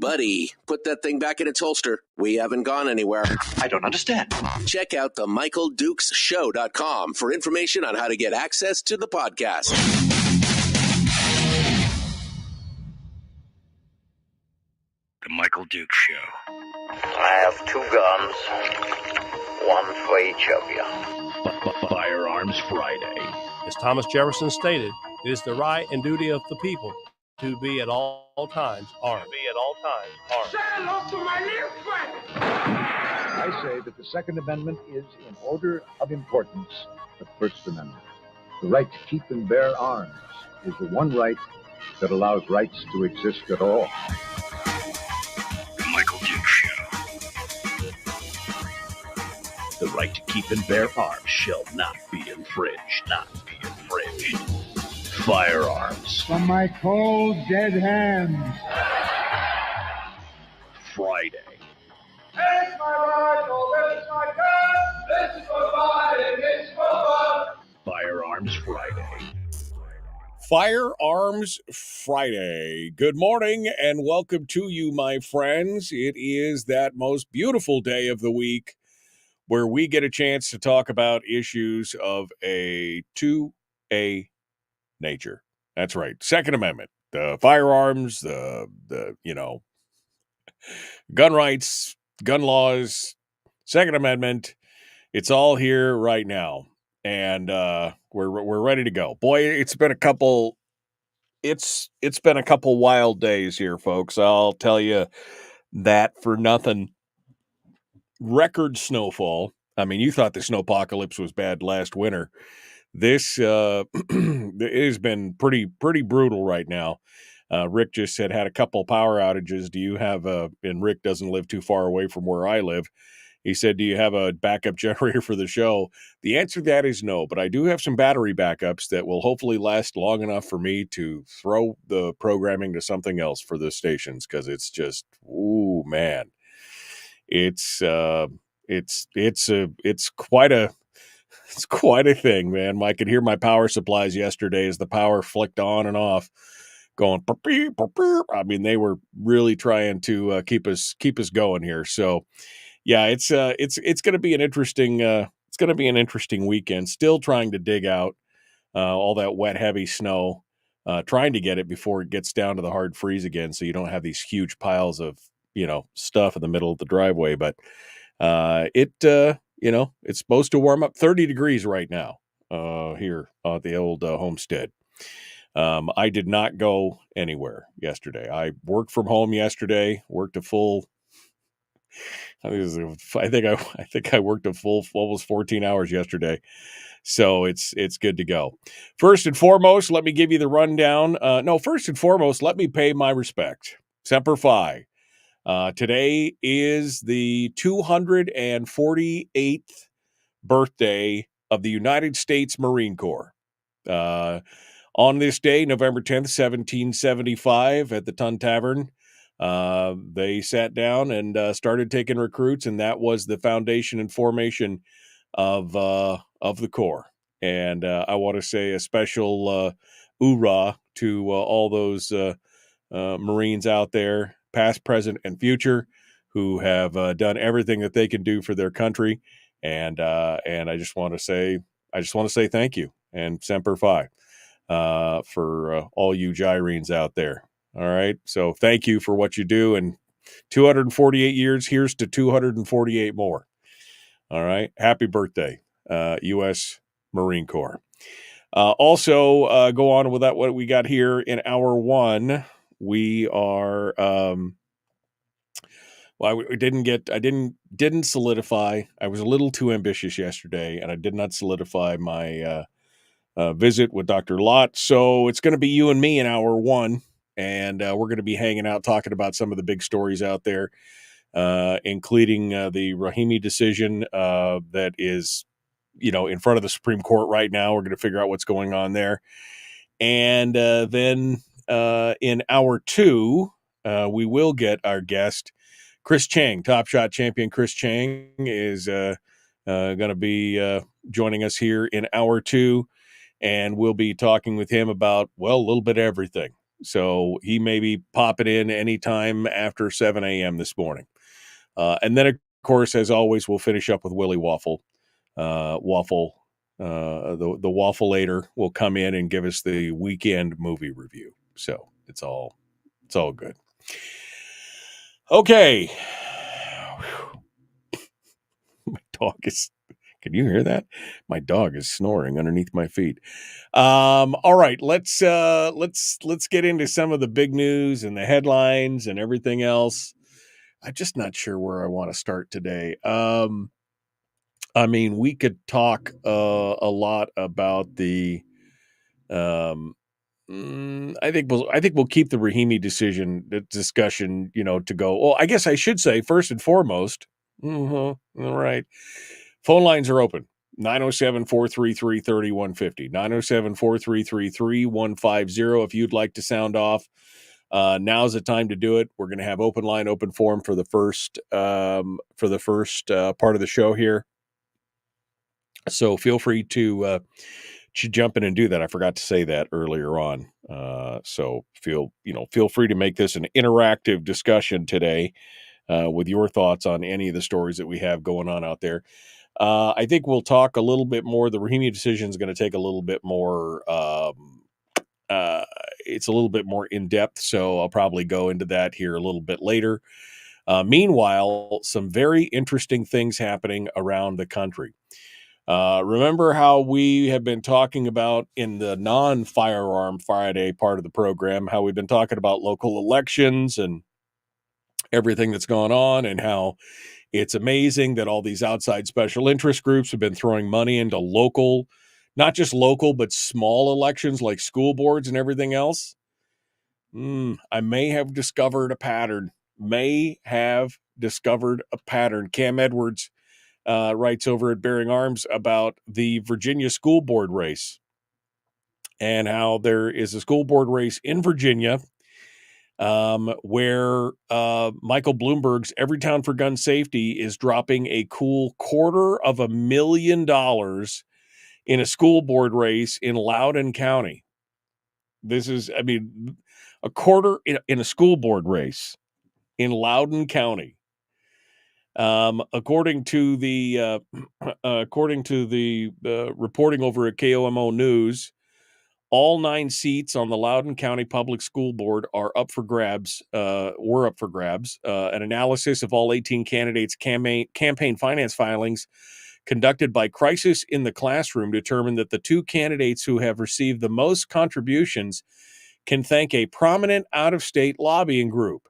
buddy, put that thing back in its holster. We haven't gone anywhere. I don't understand. Check out the MichaelDukesShow.com for information on how to get access to the podcast. The Michael Dukes Show. I have 2 guns, one for each of you. Firearms Friday. As Thomas Jefferson stated, it is the right and duty of the people to be at all times armed. Say hello to my little friend. I say that the Second Amendment is, in order of importance, the First Amendment. The right to keep and bear arms is the one right that allows rights to exist at all. The Michael Dukes Show. The right to keep and bear arms shall not be infringed. Firearms. From my cold, dead hands. Friday. This is my rifle, this is my gun, this is for fighting, this is for fun. Firearms Friday. Firearms Friday. Good morning and welcome to you, my friends. It is that most beautiful day of the week where we get a chance to talk about issues of a 2A nature. That's right. Second Amendment, the firearms, the gun rights, gun laws, Second Amendment. It's all here right now. And we're ready to go. Boy, it's been a couple wild days here, folks. I'll tell you that for nothing. Record snowfall. I mean, you thought the snowpocalypse was bad last winter. This it has been pretty brutal right now. Rick just had a couple power outages. Do you have and Rick doesn't live too far away from where I live. He said, do you have a backup generator for the show? The answer to that is no, but I do have some battery backups that will hopefully last long enough for me to throw the programming to something else for the stations, because it's just, ooh, man. It's quite a thing, man. I could hear my power supplies yesterday as the power flicked on and off, going. I mean, they were really trying to keep us going here. So, yeah, it's going to be an interesting weekend. Still trying to dig out all that wet, heavy snow, trying to get it before it gets down to the hard freeze again, so you don't have these huge piles of stuff in the middle of the driveway. But it's supposed to warm up 30 degrees right now here at the old homestead. I did not go anywhere yesterday. I worked from home yesterday, worked a full, I think I worked a full almost 14 hours yesterday. So it's good to go. First and foremost, let me give you the rundown. First and foremost, let me pay my respect. Semper Fi. Today is the 248th birthday of the United States Marine Corps. On this day, November 10th, 1775, at the Tun Tavern, they sat down and started taking recruits, and that was the foundation and formation of the Corps. And I want to say a special hoorah to all those Marines out there, past, present, and future, who have done everything that they can do for their country, and I just want to say thank you and Semper Fi for all you Gyrenes out there. All right, so thank you for what you do, and 248 years. Here's to 248 more. All right, happy birthday, U.S. Marine Corps. Also, go on with that. What we got here in hour one. We are I didn't solidify. I was a little too ambitious yesterday, and I did not solidify my visit with Dr. Lott. So it's going to be you and me in hour one, and we're going to be hanging out talking about some of the big stories out there, including the Rahimi decision that is, in front of the Supreme Court right now. We're going to figure out what's going on there. And then in hour two, we will get our guest, Chris Cheng. Top Shot champion Chris Cheng is going to be joining us here in hour two, and we'll be talking with him about, a little bit of everything. So he may be popping in anytime after 7 a.m. this morning. And then, of course, as always, we'll finish up with Willie Waffle. The Waffleator will come in and give us the weekend movie review. So it's all good. Okay. My dog is, can you hear that? My dog is snoring underneath my feet. All right, let's get into some of the big news and the headlines and everything else. I'm just not sure where I want to start today. I mean, we could talk a lot about the I think we'll keep the Rahimi discussion, to go. Well, I guess I should say first and foremost. All right. Phone lines are open. 907-433-3150. 907-433-3150. If you'd like to sound off, now's the time to do it. We're going to have open line, open forum for the first part of the show here. So feel free to jump in and do that. I forgot to say that earlier on. So feel free to make this an interactive discussion today with your thoughts on any of the stories that we have going on out there. I think we'll talk a little bit more. The Rahimi decision is going to take a little bit more. It's a little bit more in depth, so I'll probably go into that here a little bit later. Meanwhile, some very interesting things happening around the country. Remember how we have been talking about in the non-firearm Friday part of the program, how we've been talking about local elections and everything that's gone on, and how it's amazing that all these outside special interest groups have been throwing money into local, not just local, but small elections like school boards and everything else. I may have discovered a pattern. Cam Edwards writes over at Bearing Arms about the Virginia school board race and how there is a school board race in Virginia where Michael Bloomberg's Everytown for Gun Safety is dropping a cool $250,000 in a school board race in Loudoun County. This is, a quarter in a school board race in Loudoun County. According to the reporting over at KOMO News, all 9 seats on the Loudoun County Public School Board were up for grabs. An analysis of all 18 candidates' campaign finance filings conducted by Crisis in the Classroom determined that the 2 candidates who have received the most contributions can thank a prominent out-of-state lobbying group.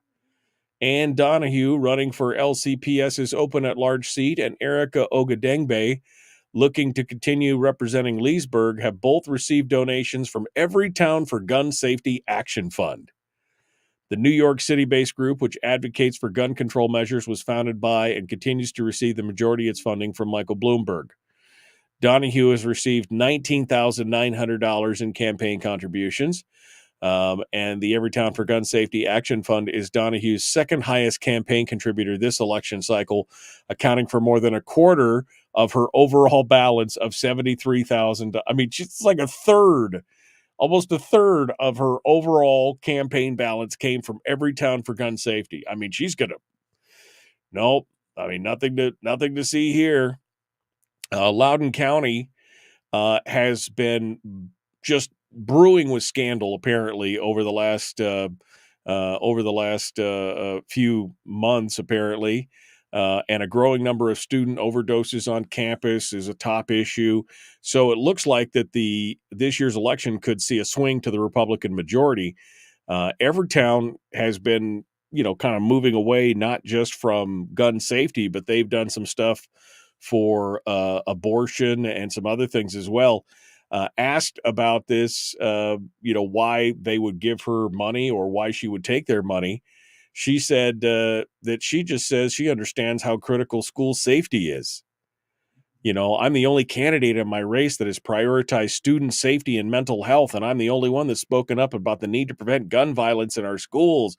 Ann Donahue, running for LCPS's open at-large seat, and Erica Ogadengbe, looking to continue representing Leesburg, have both received donations from Everytown for Gun Safety Action Fund. The New York City-based group, which advocates for gun control measures, was founded by and continues to receive the majority of its funding from Michael Bloomberg. Donahue has received $19,900 in campaign contributions. And the Everytown for Gun Safety Action Fund is Donahue's second highest campaign contributor this election cycle, accounting for more than a quarter of her overall balance of $73,000. It's like almost a third of her overall campaign balance came from Everytown for Gun Safety. She's gonna. Nope. Nothing to see here. Loudoun County has been just brewing with scandal apparently over the last few months apparently, and a growing number of student overdoses on campus is a top issue. So it looks like that this year's election could see a swing to the Republican majority. Everytown has been kind of moving away not just from gun safety, but they've done some stuff for abortion and some other things as well. Asked about this, why they would give her money or why she would take their money, she said that she just says she understands how critical school safety is. I'm the only candidate in my race that has prioritized student safety and mental health, and I'm the only one that's spoken up about the need to prevent gun violence in our schools,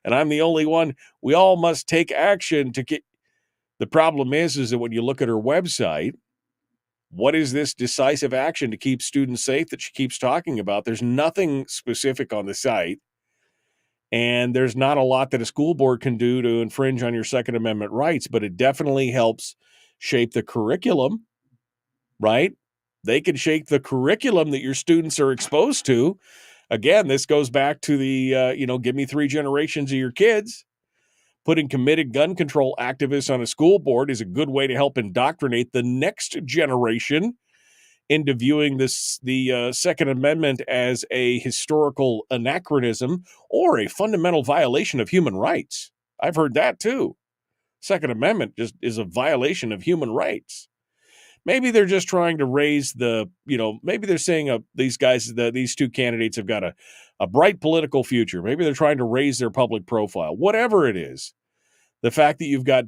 and I'm the only one. We all must take action to get. The problem is that when you look at her website, what is this decisive action to keep students safe that she keeps talking about? There's nothing specific on the site. And there's not a lot that a school board can do to infringe on your Second Amendment rights, but it definitely helps shape the curriculum, right? They can shape the curriculum that your students are exposed to. Again, this goes back to the, give me 3 generations of your kids. Putting committed gun control activists on a school board is a good way to help indoctrinate the next generation into viewing the Second Amendment as a historical anachronism or a fundamental violation of human rights. I've heard that too. Second Amendment just is a violation of human rights. Maybe they're just trying to raise maybe they're saying these guys, these 2 candidates have got a bright political future. Maybe they're trying to raise their public profile. Whatever it is, the fact that you've got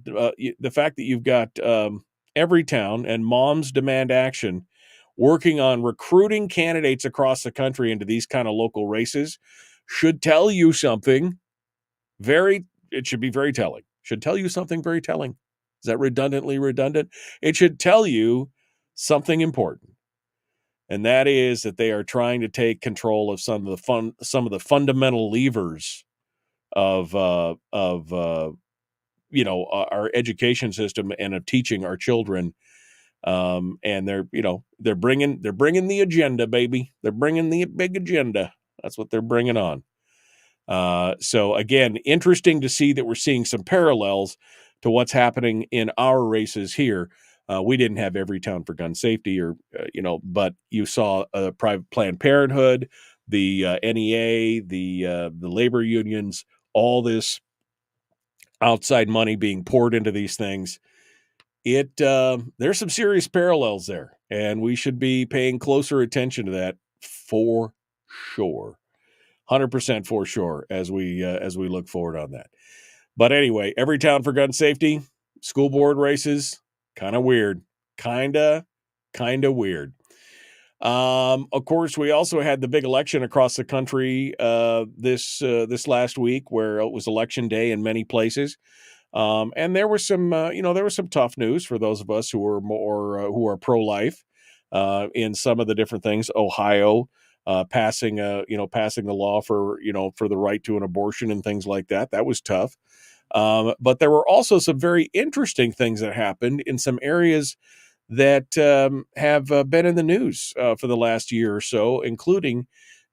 Everytown and Moms Demand Action working on recruiting candidates across the country into these kind of local races should tell you something it should be very telling. Should tell you something very telling. Is that redundantly redundant? It should tell you something important. And that is that they are trying to take control of some of the fundamental levers of our education system and of teaching our children. And they're bringing the agenda, baby. They're bringing the big agenda. That's what they're bringing on. So again, interesting to see that we're seeing some parallels to what's happening in our races here. We didn't have Everytown for gun safety, but you saw private Planned Parenthood, the NEA, the labor unions, all this outside money being poured into these things. There's some serious parallels there, and we should be paying closer attention to that for sure. 100% for sure as we look forward on that. But anyway, Everytown for gun safety, school board races, kind of weird. Kind of weird. Of course, we also had the big election across the country this last week, where it was election day in many places. And there was some tough news for those of us who are pro-life in some of the different things. Ohio passing the law for the right to an abortion and things like that. That was tough. But there were also some very interesting things that happened in some areas that have been in the news for the last year or so, including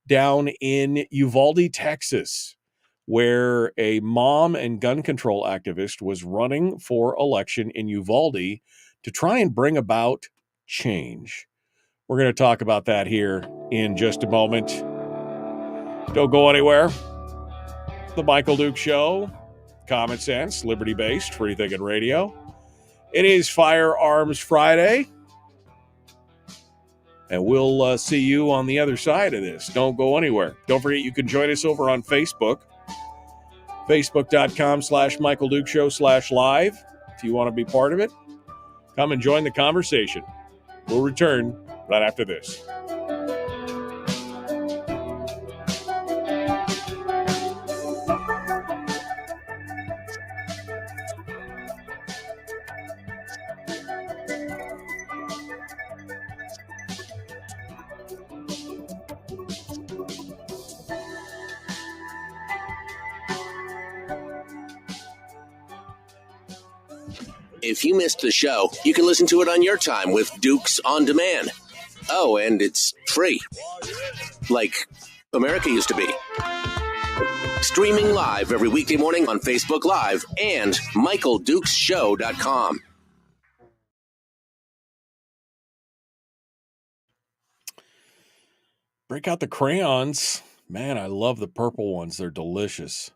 down in Uvalde, Texas, where a mom and gun control activist was running for election in Uvalde to try and bring about change. We're going to talk about that here in just a moment. Don't go anywhere. The Michael Duke Show, common sense, liberty-based, free-thinking radio. It is Firearms Friday, and we'll see you on the other side of this. Don't go anywhere. Don't forget you can join us over on Facebook, facebook.com/Michael Duke Show/live. If you want to be part of it, come and join the conversation. We'll return right after this. If you missed the show, you can listen to it on your time with Dukes On Demand. Oh, and it's free. Like America used to be. Streaming live every weekday morning on Facebook Live and MichaelDukesShow.com. Break out the crayons. Man, I love the purple ones. They're delicious.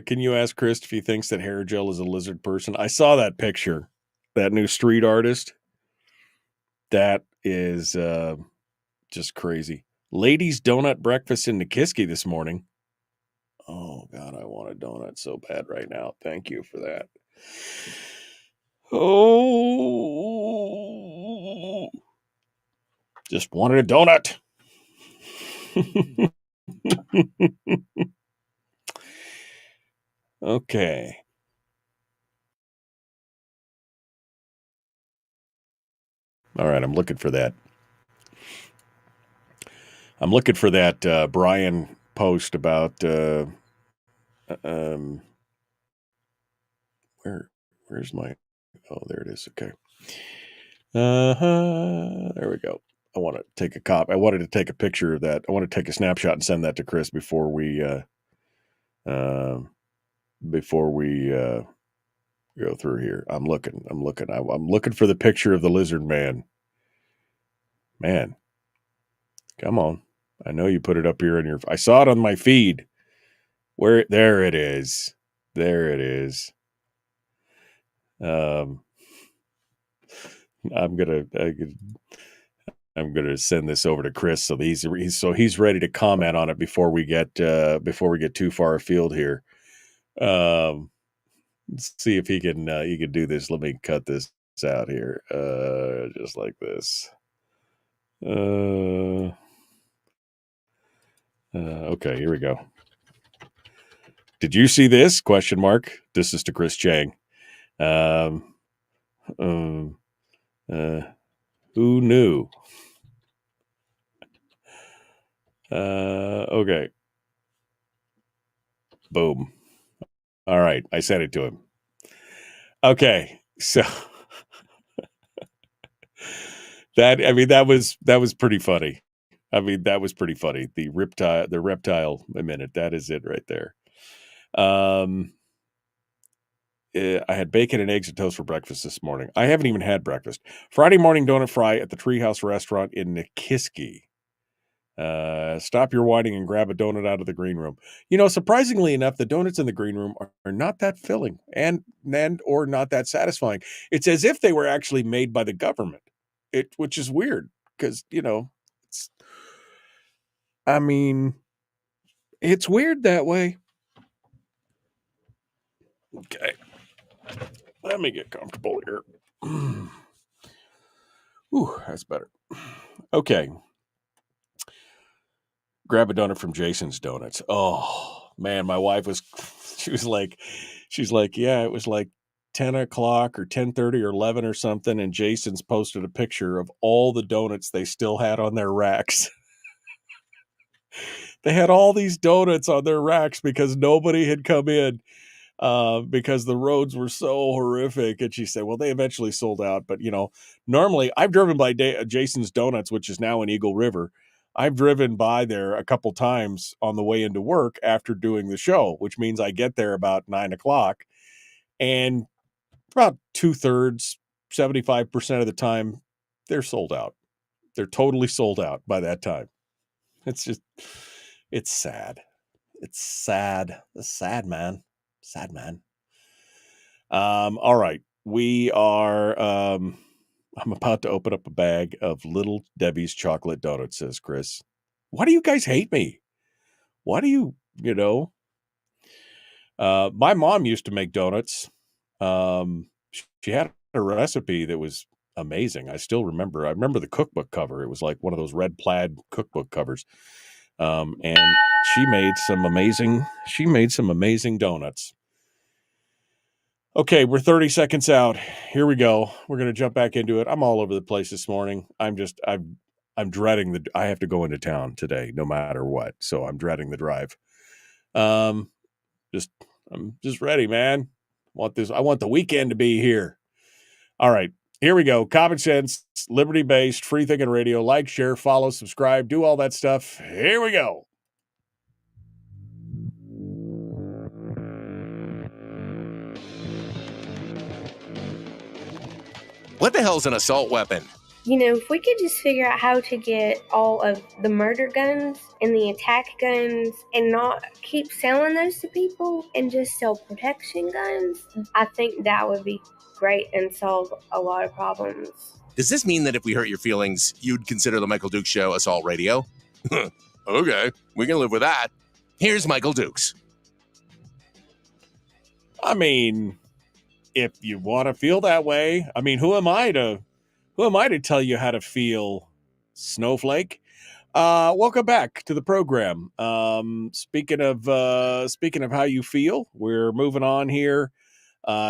Can you ask Chris if he thinks that hair gel is a lizard person? I saw that picture. That new street artist. That is just crazy. Ladies donut breakfast in Nikiski this morning. Oh, God, I want a donut so bad right now. Thank you for that. Oh, just wanted a donut. Okay. All right, I'm looking for that. I'm looking for that Brian post about where's my there it is. Okay. There we go. I want to take a I wanted to take a picture of that. I want to take a snapshot and send that to Chris before we go through here. I'm looking for the picture of the lizard man. Man, come on. I know you put it up here in your, I saw it on my feed. There it is. There it is. I'm gonna send this over to Chris so he's ready to comment on it before we get too far afield here. Let's see if he can do this. Let me cut this out here, just like this. Okay, here we go. Did you see this? Question mark. This is to Chris Cheng. Who knew? Okay. Boom. All right. I sent it to him. Okay. So that was pretty funny. That was pretty funny. The reptile a minute. That is it right there. I had bacon and eggs and toast for breakfast this morning. I haven't even had breakfast. Friday morning donut fry at the Treehouse Restaurant in Nikiski. Stop your whining and grab a donut out of the green room. Surprisingly enough, the donuts in the green room are not that filling and or not that satisfying. It's as if they were actually made by the government, which is weird because, it's weird that way. Okay. Let me get comfortable here. Ooh, that's better. Okay. Grab a donut from Jason's Donuts. Oh, man, my wife she's like, yeah, it was like 10 o'clock or 10:30 or 11 or something, and Jason's posted a picture of all the donuts they still had on their racks. They had all these donuts on their racks because nobody had come in. Because the roads were so horrific. And she said, well, they eventually sold out. But, normally I've driven by Jason's Donuts, which is now in Eagle River. I've driven by there a couple times on the way into work after doing the show, which means I get there about 9 o'clock. And about 2/3, 75% of the time, they're sold out. They're totally sold out by that time. It's sad. It's sad. It's sad, man. Sad man. All right. We are I'm about to open up a bag of Little Debbie's chocolate donuts, says Chris. Why do you guys hate me? Why do you my mom used to make donuts. She had a recipe that was amazing. I still remember. I remember the cookbook cover. It was like one of those red plaid cookbook covers. And she made some amazing donuts. Okay, we're 30 seconds out. Here we go. We're going to jump back into it. I'm all over the place this morning. I'm dreading I have to go into town today, no matter what. So I'm dreading the drive. I'm just ready, man. I want the weekend to be here. All right, here we go. Common sense, liberty-based, free thinking radio. Like, share, follow, subscribe, do all that stuff. Here we go. What the hell's an assault weapon? If we could just figure out how to get all of the murder guns and the attack guns and not keep selling those to people and just sell protection guns, I think that would be great and solve a lot of problems. Does this mean that if we hurt your feelings, you'd consider the Michael Dukes Show assault radio? Okay, we can live with that. Here's Michael Dukes. If you want to feel that way, who am I to tell you how to feel, snowflake? Welcome back to the program. Speaking of how you feel, we're moving on here,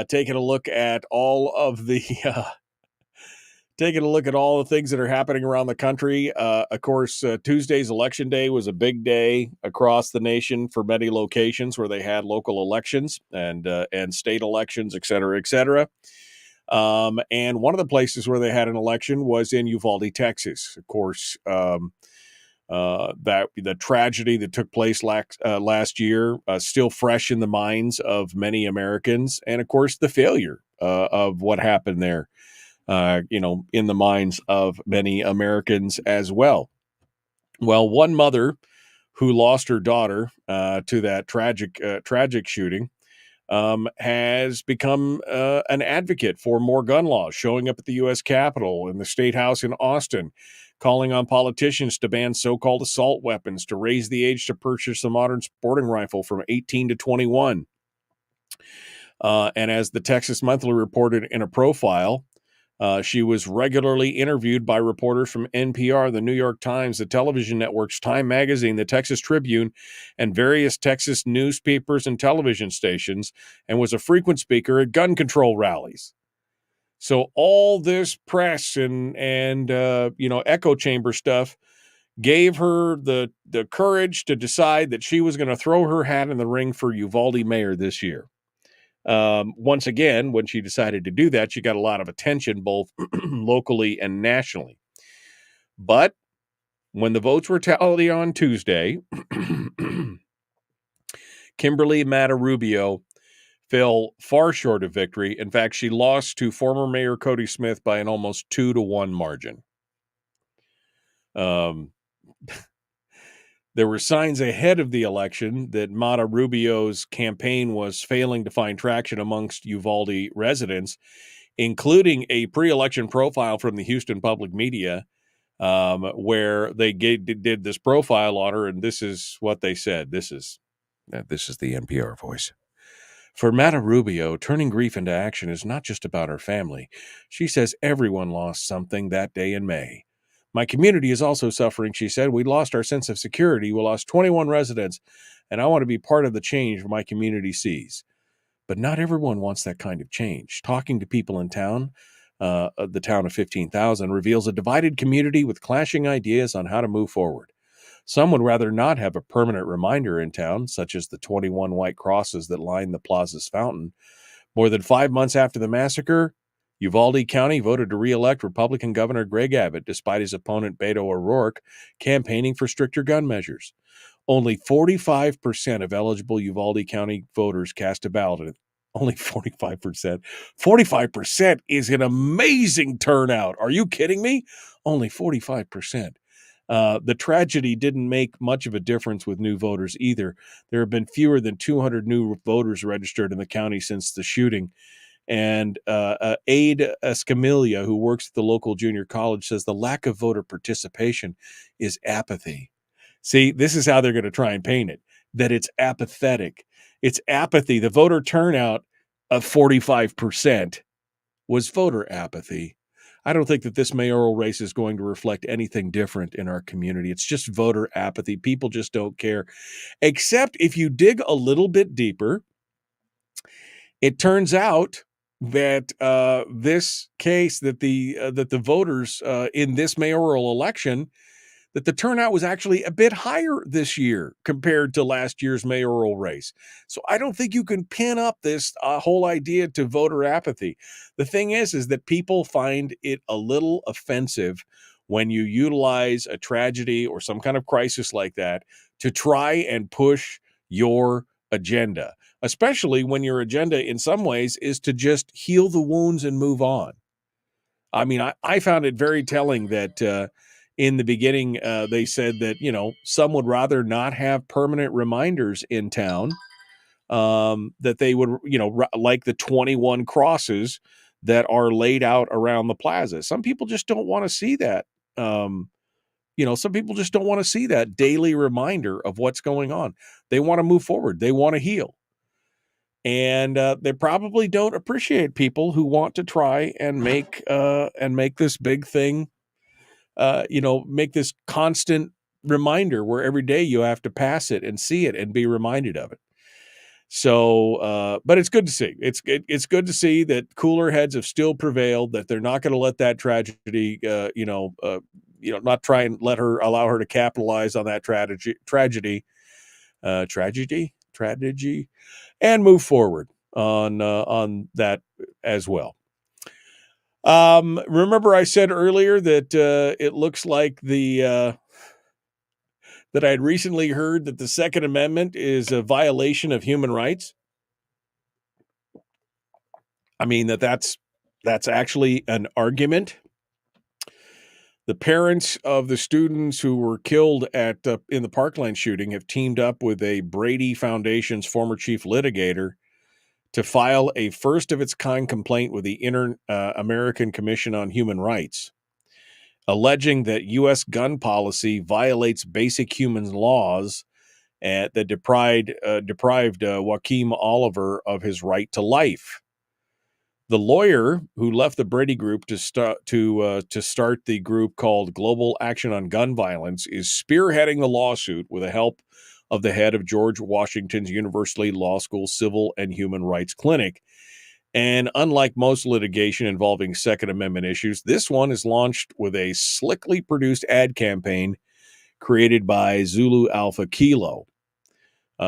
taking a look at all of the taking a look at all the things that are happening around the country. Of course, Tuesday's election day was a big day across the nation for many locations where they had local elections and state elections, et cetera, et cetera. And one of the places where they had an election was in Uvalde, Texas. Of course, that the tragedy that took place last year still fresh in the minds of many Americans, and of course the failure of what happened there, in the minds of many Americans as well. Well, one mother who lost her daughter to that tragic shooting has become an advocate for more gun laws, showing up at the U.S. Capitol and the State House in Austin, calling on politicians to ban so-called assault weapons, to raise the age to purchase a modern sporting rifle from 18 to 21. And as the Texas Monthly reported in a profile, she was regularly interviewed by reporters from NPR, the New York Times, the television networks, Time Magazine, the Texas Tribune, and various Texas newspapers and television stations, and was a frequent speaker at gun control rallies. So all this press and echo chamber stuff gave her the courage to decide that she was going to throw her hat in the ring for Uvalde mayor this year. Once again, when she decided to do that, she got a lot of attention, both locally and nationally. But when the votes were tallied on Tuesday, Kimberly Matarrubio fell far short of victory. In fact, she lost to former Mayor Cody Smith by an almost 2-1 margin. There were signs ahead of the election that Matarrubio's campaign was failing to find traction amongst Uvalde residents, including a pre-election profile from the Houston Public Media, where they did this profile on her, and this is what they said. This is the NPR voice. For Matarrubio, turning grief into action is not just about her family. She says everyone lost something that day in May. My community is also suffering, she said. We lost our sense of security. We lost 21 residents, and I want to be part of the change my community sees. But not everyone wants that kind of change. Talking to people in town, the town of 15,000, reveals a divided community with clashing ideas on how to move forward. Some would rather not have a permanent reminder in town, such as the 21 white crosses that line the plaza's fountain. More than 5 months after the massacre, Uvalde County voted to re-elect Republican Governor Greg Abbott, despite his opponent Beto O'Rourke campaigning for stricter gun measures. Only 45% of eligible Uvalde County voters cast a ballot. Only 45%. 45% is an amazing turnout. Are you kidding me? Only 45%. The tragedy didn't make much of a difference with new voters either. There have been fewer than 200 new voters registered in the county since the shooting. And Aide Escamilla, who works at the local junior college, says the lack of voter participation is apathy. See, this is how they're going to try and paint it, that it's apathetic. It's apathy. The voter turnout of 45% was voter apathy. I don't think that this mayoral race is going to reflect anything different in our community. It's just voter apathy. People just don't care. Except if you dig a little bit deeper, it turns out that this case, that the voters in this mayoral election, that the turnout was actually a bit higher this year compared to last year's mayoral race. So I don't think you can pin up this whole idea to voter apathy. The thing is that people find it a little offensive when you utilize a tragedy or some kind of crisis like that to try and push your agenda, especially when your agenda in some ways is to just heal the wounds and move on. I mean, I found it very telling that in the beginning, they said that, some would rather not have permanent reminders in town, that they would, like the 21 crosses that are laid out around the plaza. Some people just don't want to see that. Some people just don't want to see that daily reminder of what's going on. They want to move forward. They want to heal. And they probably don't appreciate people who want to try and make this big thing, make this constant reminder where every day you have to pass it and see it and be reminded of it. So, but it's good to see. It's good to see that cooler heads have still prevailed. That they're not going to let that tragedy, not try and allow her to capitalize on that tragedy, and move forward on that as well. Remember I said earlier that it looks like that I had recently heard that the Second Amendment is a violation of human rights. I mean, that's actually an argument. The parents of the students who were killed in the Parkland shooting have teamed up with a Brady Foundation's former chief litigator to file a first-of-its-kind complaint with the Inter-American Commission on Human Rights, alleging that U.S. gun policy violates basic human laws that deprived Joaquim Oliver of his right to life. The lawyer who left the Brady Group to start the group called Global Action on Gun Violence is spearheading the lawsuit with the help of the head of George Washington's University Law School Civil and Human Rights Clinic. And unlike most litigation involving Second Amendment issues, this one is launched with a slickly produced ad campaign created by Zulu Alpha Kilo.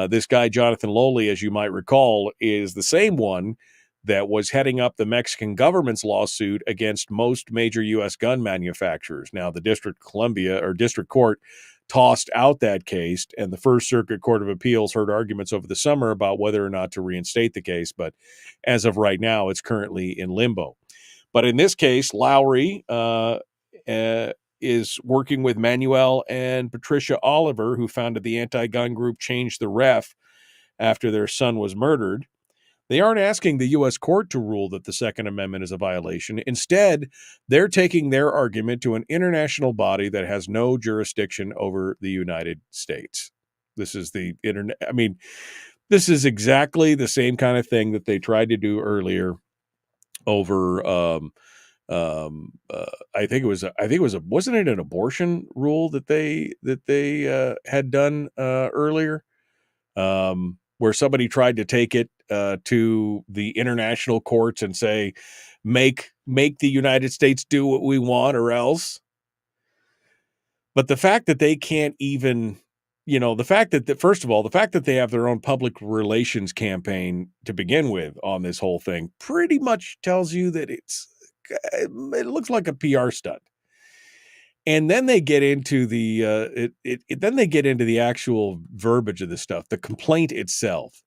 This guy, Jonathan Lowley, as you might recall, is the same one that was heading up the Mexican government's lawsuit against most major U.S. gun manufacturers. Now, the District Court tossed out that case, and the First Circuit Court of Appeals heard arguments over the summer about whether or not to reinstate the case. But as of right now, it's currently in limbo. But in this case, Lowry is working with Manuel and Patricia Oliver, who founded the anti-gun group Change the Ref after their son was murdered. They aren't asking the U.S. court to rule that the Second Amendment is a violation. Instead, they're taking their argument to an international body that has no jurisdiction over the United States. This is this is exactly the same kind of thing that they tried to do earlier over. I think it was wasn't it an abortion rule that they had done earlier? Where somebody tried to take it to the international courts and say, make the United States do what we want or else. But the fact that they can't even, first of all, the fact that they have their own public relations campaign to begin with on this whole thing pretty much tells you that it looks like a PR stunt. And then they get into the actual verbiage of the stuff, the complaint itself,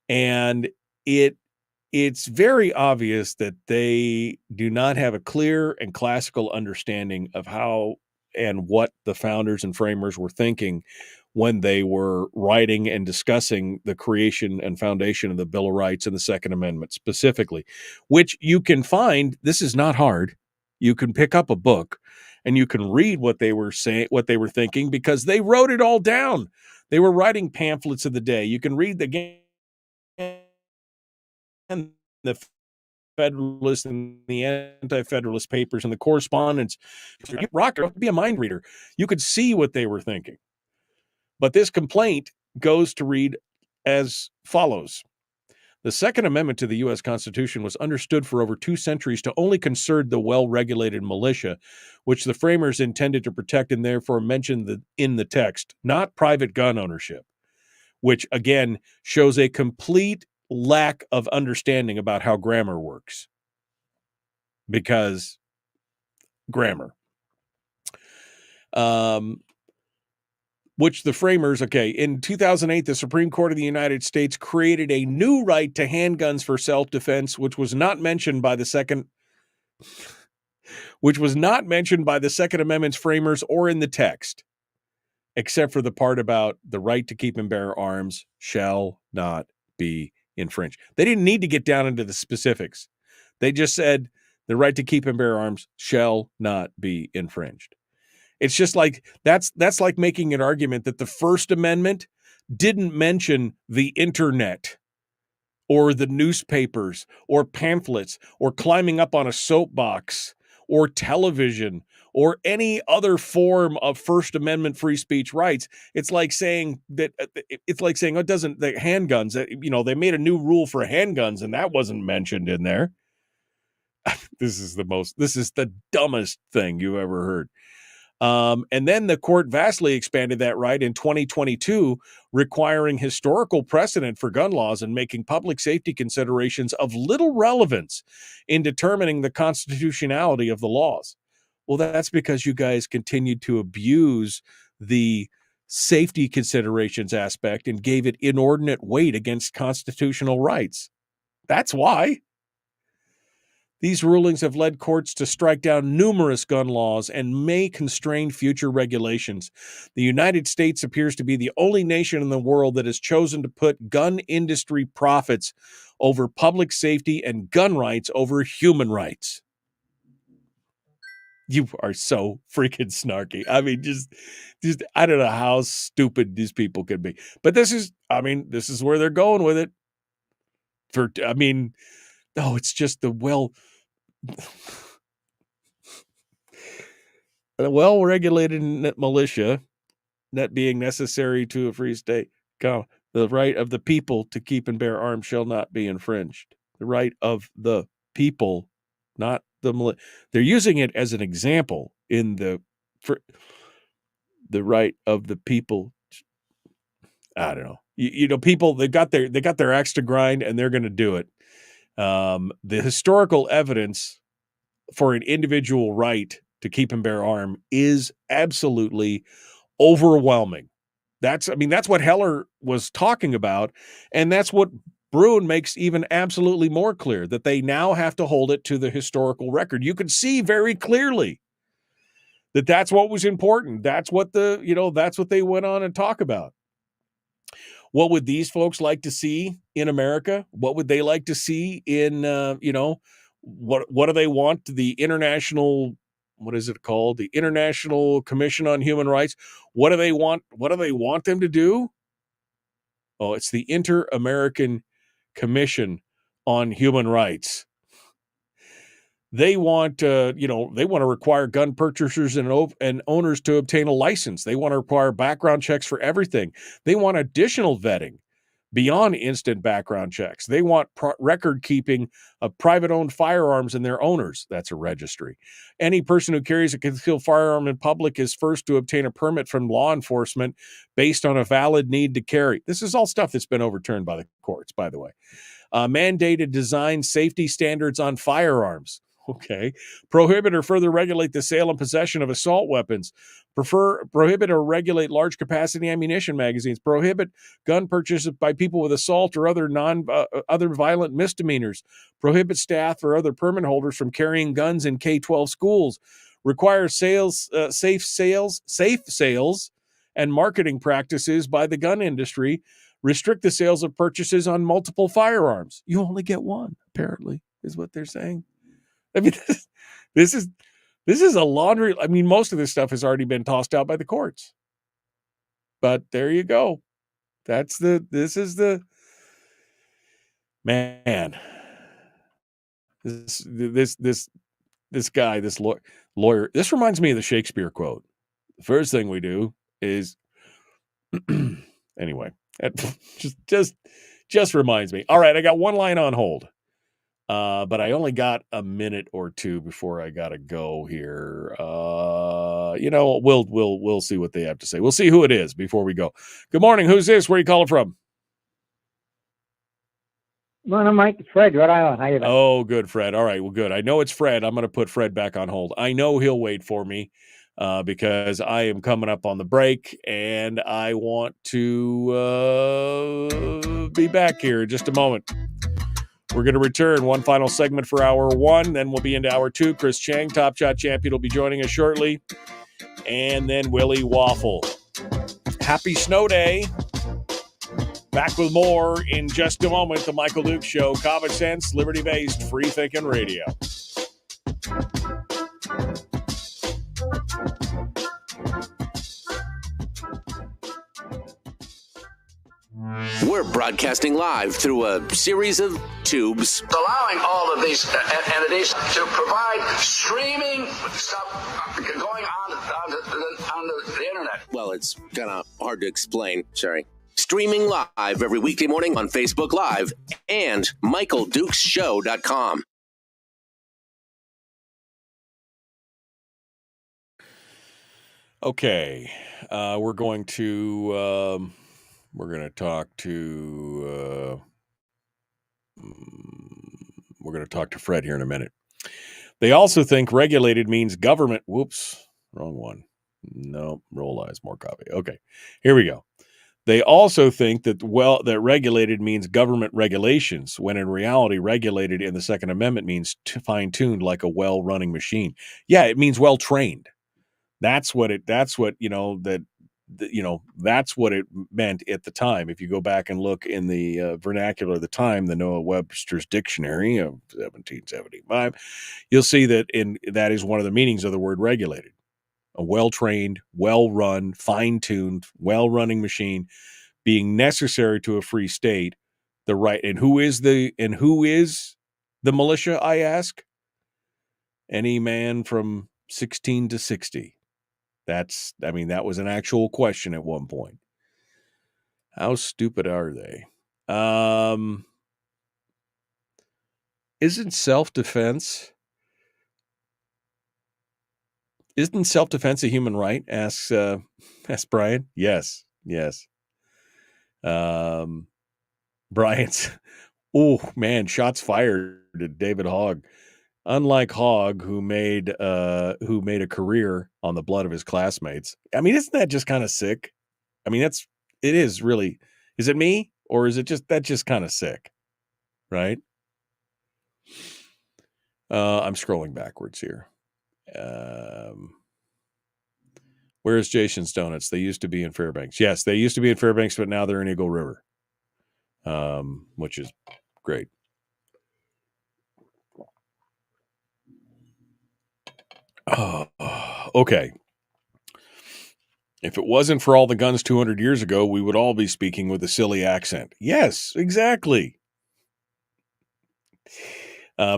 and it's very obvious that they do not have a clear and classical understanding of how and what the founders and framers were thinking when they were writing and discussing the creation and foundation of the Bill of Rights and the Second Amendment specifically, which you can find. This is not hard. You can pick up a book and you can read what they were saying, what they were thinking, because they wrote it all down. They were writing pamphlets of the day. You can read the Federalist and the Anti-Federalist papers and the correspondence. Rocker, be a mind reader. You could see what they were thinking. But this complaint goes to read as follows. The Second Amendment to the U.S. Constitution was understood for over 2 centuries to only concern the well-regulated militia, which the framers intended to protect and therefore mentioned in the text, not private gun ownership, which, again, shows a complete lack of understanding about how grammar works. Because grammar. Which the framers, in 2008, the Supreme Court of the United States created a new right to handguns for self-defense, which was not mentioned by the Second Amendment's framers or in the text, except for the part about the right to keep and bear arms shall not be infringed. They didn't need to get down into the specifics. They just said the right to keep and bear arms shall not be infringed. It's just like that's like making an argument that the First Amendment didn't mention the internet or the newspapers or pamphlets or climbing up on a soapbox or television or any other form of First Amendment free speech rights. It's like saying that it doesn't, the handguns, they made a new rule for handguns and that wasn't mentioned in there. This is the dumbest thing you ever heard. And then the court vastly expanded that right in 2022, requiring historical precedent for gun laws and making public safety considerations of little relevance in determining the constitutionality of the laws. Well, that's because you guys continued to abuse the safety considerations aspect and gave it inordinate weight against constitutional rights. That's why. These rulings have led courts to strike down numerous gun laws and may constrain future regulations. The United States appears to be the only nation in the world that has chosen to put gun industry profits over public safety and gun rights over human rights. You are so freaking snarky. I mean, just I don't know how stupid these people could be. But this is where they're going with it. It's just the well-regulated militia, that being necessary to a free state. The right of the people to keep and bear arms shall not be infringed. The right of the people, not the militia. They're using it as an example the right of the people. I don't know. People, they got their axe to grind and they're going to do it. The historical evidence for an individual right to keep and bear arm is absolutely overwhelming. That's what Heller was talking about. And that's what Bruin makes even absolutely more clear, that they now have to hold it to the historical record. You can see very clearly that that's what was important. That's what that's what they went on and talk about. What would these folks like to see in America? What would they like to see in, what do they want? The international, what is it called? The International Commission on Human Rights. What do they want? What do they want them to do? Oh, it's the Inter-American Commission on Human Rights. They want, they want to require gun purchasers and owners to obtain a license. They want to require background checks for everything. They want additional vetting beyond instant background checks. They want record keeping of private-owned firearms and their owners. That's a registry. Any person who carries a concealed firearm in public is first to obtain a permit from law enforcement based on a valid need to carry. This is all stuff that's been overturned by the courts, by the way. Mandated design safety standards on firearms. Okay. Prohibit or further regulate the sale and possession of assault weapons. Prohibit or regulate large capacity ammunition magazines. Prohibit gun purchases by people with assault or other other violent misdemeanors. Prohibit staff or other permit holders from carrying guns in K-12 schools. Require safe sales and marketing practices by the gun industry. Restrict the sales of purchases on multiple firearms. You only get one, apparently, is what they're saying. I mean, this is a laundry. I mean, most of this stuff has already been tossed out by the courts. But there you go. This is the man. This guy, this lawyer. This reminds me of the Shakespeare quote. The first thing we do is anyway. It just reminds me. All right, I got one line on hold. But I only got a minute or two before I gotta go here. We'll see what they have to say. We'll see who it is before we go. Good morning. Who's this? Where are you calling from? Morning, Mike. It's Fred, Rhode Island. How you doing? Oh, good, Fred. All right, well, good. I know it's Fred. I'm going to put Fred back on hold. I know he'll wait for me because I am coming up on the break, and I want to be back here in just a moment. We're going to return one final segment for hour one. Then we'll be into hour two. Chris Cheng, Top Shot champion, will be joining us shortly. And then Willie Waffle. Happy snow day. Back with more in just a moment. The Michael Duke Show. Common sense, liberty-based, free-thinking radio. We're broadcasting live through a series of tubes, Allowing all of these entities to provide streaming stuff going on the internet. Well, it's kind of hard to explain. Sorry. Streaming live every weekday morning on Facebook Live and MichaelDukesShow.com. Okay, we're going to talk to Fred here in a minute. They also think regulated means government. Whoops, wrong one. No, roll eyes, more copy. Okay, here we go. They also think that regulated means government regulations, when in reality, regulated in the Second Amendment means fine-tuned like a well-running machine. Yeah, it means well-trained. That's what it meant at the time. If you go back and look in the vernacular of the time, the Noah Webster's Dictionary of 1775, you'll see that that is one of the meanings of the word regulated. A well-trained, well-run, fine-tuned, well-running machine being necessary to a free state. The right, and who is the militia, I ask? Any man from 16 to 60. That was an actual question at one point. How stupid are they? Isn't self-defense a human right? Asks Brian. Yes. Brian's, oh man, shots fired at David Hogg. Unlike Hogg, who made a career on the blood of his classmates. I mean, isn't that just kind of sick? I mean, it is really. Is it me, or is it just kind of sick, right? I'm scrolling backwards here. Where's Jason's Donuts? They used to be in Fairbanks. Yes, they used to be in Fairbanks, but now they're in Eagle River, which is great. Okay. If it wasn't for all the guns 200 years ago, we would all be speaking with a silly accent. Yes, exactly.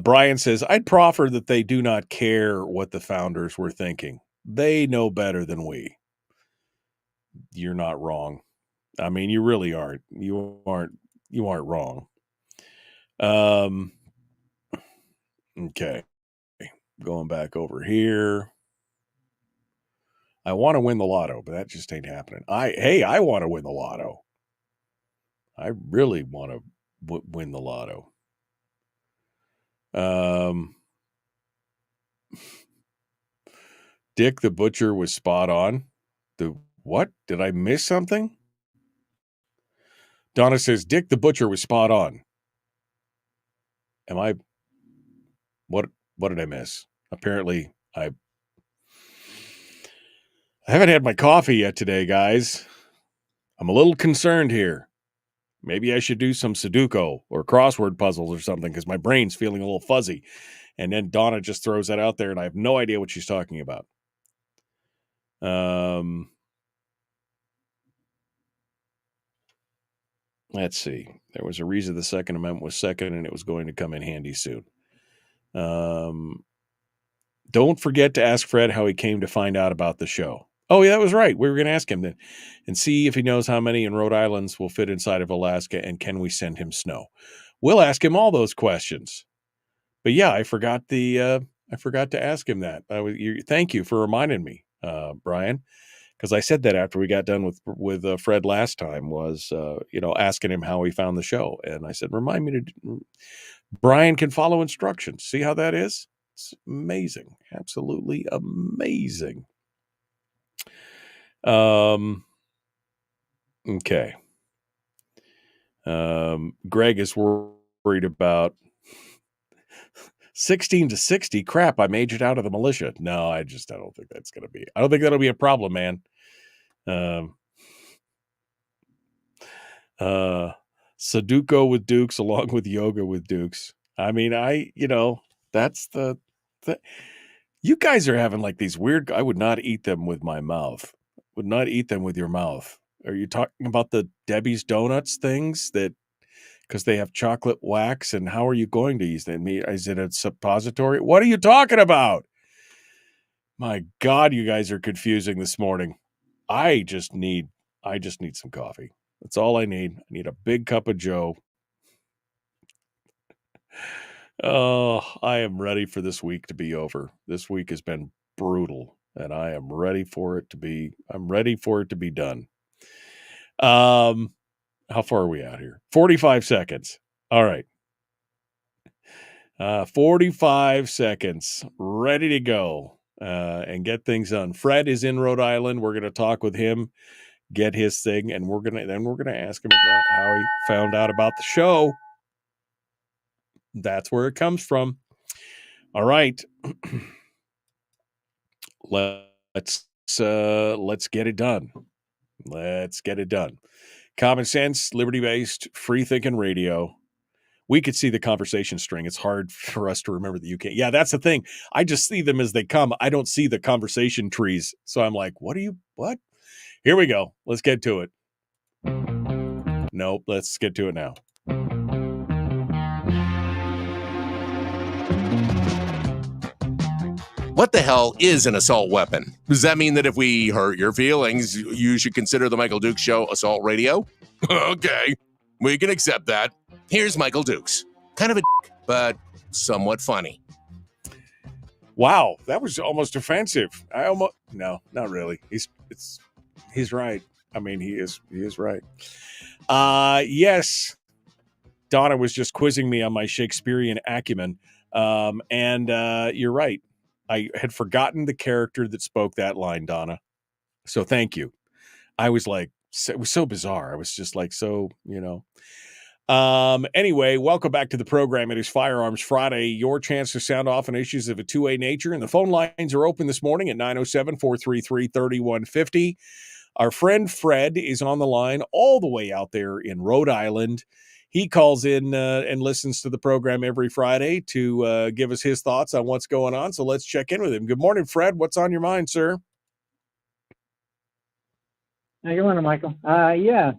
Brian says, I'd proffer that they do not care what the founders were thinking. They know better than we. You're not wrong. I mean, you really aren't. You aren't wrong. Okay. Going back over here. I want to win the lotto, but that just ain't happening. I want to win the lotto. I really want to win the lotto. Dick the Butcher was spot on. What? Did I miss something? Donna says, Dick the Butcher was spot on. What did I miss? Apparently, I haven't had my coffee yet today, guys. I'm a little concerned here. Maybe I should do some Sudoku or crossword puzzles or something because my brain's feeling a little fuzzy. And then Donna just throws that out there and I have no idea what she's talking about. Let's see. There was a reason the Second Amendment was second and it was going to come in handy soon. Don't forget to ask Fred how he came to find out about the show. Oh, yeah, that was right. We were going to ask him then and see if he knows how many in Rhode Islands will fit inside of Alaska and can we send him snow. We'll ask him all those questions. But yeah, I forgot to ask him that. Thank you for reminding me, Brian, because I said that after we got done with Fred last time was asking him how he found the show, and I said, remind me to. Brian can follow instructions. See how that is? It's amazing, absolutely amazing. Okay. Greg is worried about 16 to 60. Crap, I majored out of the militia. No, I don't think that's going to be. I don't think that'll be a problem, man. Sudoku with Dukes along with yoga with Dukes. I mean, that's the you guys are having like these weird. I would not eat them with my mouth. Would not eat them with your mouth. Are you talking about the Debbie's Donuts things that because they have chocolate wax. And how are you going to use them? Is it a suppository? What are you talking about? My God, you guys are confusing this morning. I just need some coffee. That's all I need. I need a big cup of Joe. Oh, I am ready for this week to be over. This week has been brutal, and I am ready for it to be. I'm ready for it to be done. How far are we out here? 45 seconds. All right. 45 seconds. Ready to go and get things done. Fred is in Rhode Island. We're going to talk with him, get his thing, and we're going to ask him about how he found out about the show. That's where it comes from. All right. Let's get it done. Let's get it done. Common sense, liberty-based, free-thinking radio. We could see the conversation string. It's hard for us to remember that you can't. Yeah, that's the thing. I just see them as they come. I don't see the conversation trees. So I'm like, what? Here we go. Let's get to it. Nope, let's get to it now. What the hell is an assault weapon? Does that mean that if we hurt your feelings, you should consider the Michael Dukes Show assault radio? Okay, we can accept that. Here's Michael Dukes. Kind of a dick, but somewhat funny. Wow, that was almost offensive. No, not really. He's right. I mean, he is right. Yes. Donna was just quizzing me on my Shakespearean acumen. And you're right. I had forgotten the character that spoke that line, Donna. So thank you. I was like, it was so bizarre. I was just like, anyway, welcome back to the program. It is Firearms Friday. Your chance to sound off on issues of a 2A nature. And the phone lines are open this morning at 907-433-3150. Our friend Fred is on the line all the way out there in Rhode Island. He calls in and listens to the program every Friday to give us his thoughts on what's going on. So let's check in with him. Good morning, Fred. What's on your mind, sir? Good morning, Michael. This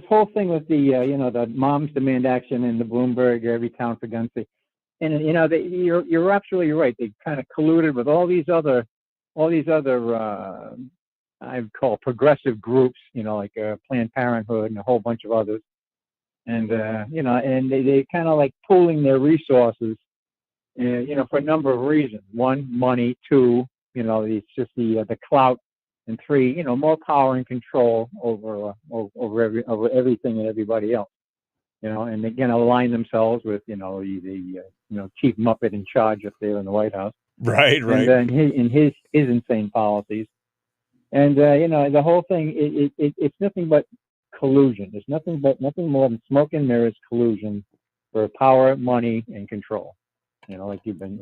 whole thing with the moms demand action in the Bloomberg, every town for gun safety. And, you're absolutely right. They kind of colluded with all these other I'd call progressive groups, like Planned Parenthood and a whole bunch of others. And, and they kind of like pooling their resources, for a number of reasons. One, money. Two, it's just the clout. And three, more power and control over everything and everybody else. And they're going to align themselves with, the chief Muppet in charge up there in the White House. Right. And his insane policies. And, the whole thing, it's nothing but collusion. It's nothing more than smoke and mirrors collusion for power, money, and control. Like you've been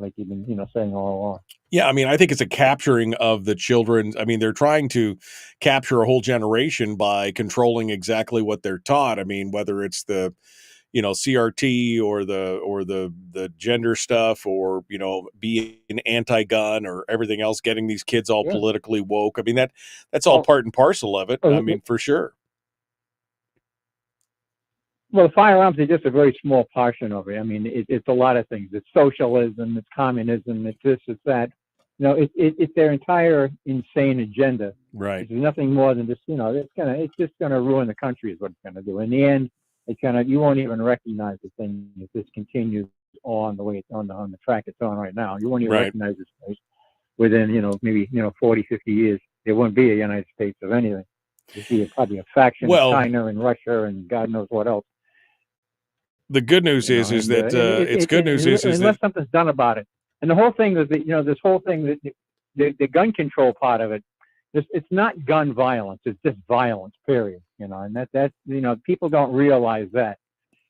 saying all along. Yeah, I mean, I think it's a capturing of the children. I mean, they're trying to capture a whole generation by controlling exactly what they're taught. I mean, whether it's the, CRT or the gender stuff or, being anti-gun or everything else, getting these kids all politically woke. I mean, that's all part and parcel of it. I mean, for sure. Well, the firearms are just a very small portion of it. I mean, it's a lot of things. It's socialism, it's communism, it's this, it's that. It's their entire insane agenda. Right. It's nothing more than just, it's just gonna ruin the country is what it's gonna do. In the end, you won't even recognize the thing if this continues on the way it's on the track it's on right now. You won't even recognize this place within, maybe 40, 50 years. There won't be a United States of anything. There'll be probably a faction of China and Russia and God knows what else. The good news is that unless something's done about it. And the whole thing is that this whole thing that the gun control part of it, it's not gun violence. It's just violence, period. And that's people don't realize that,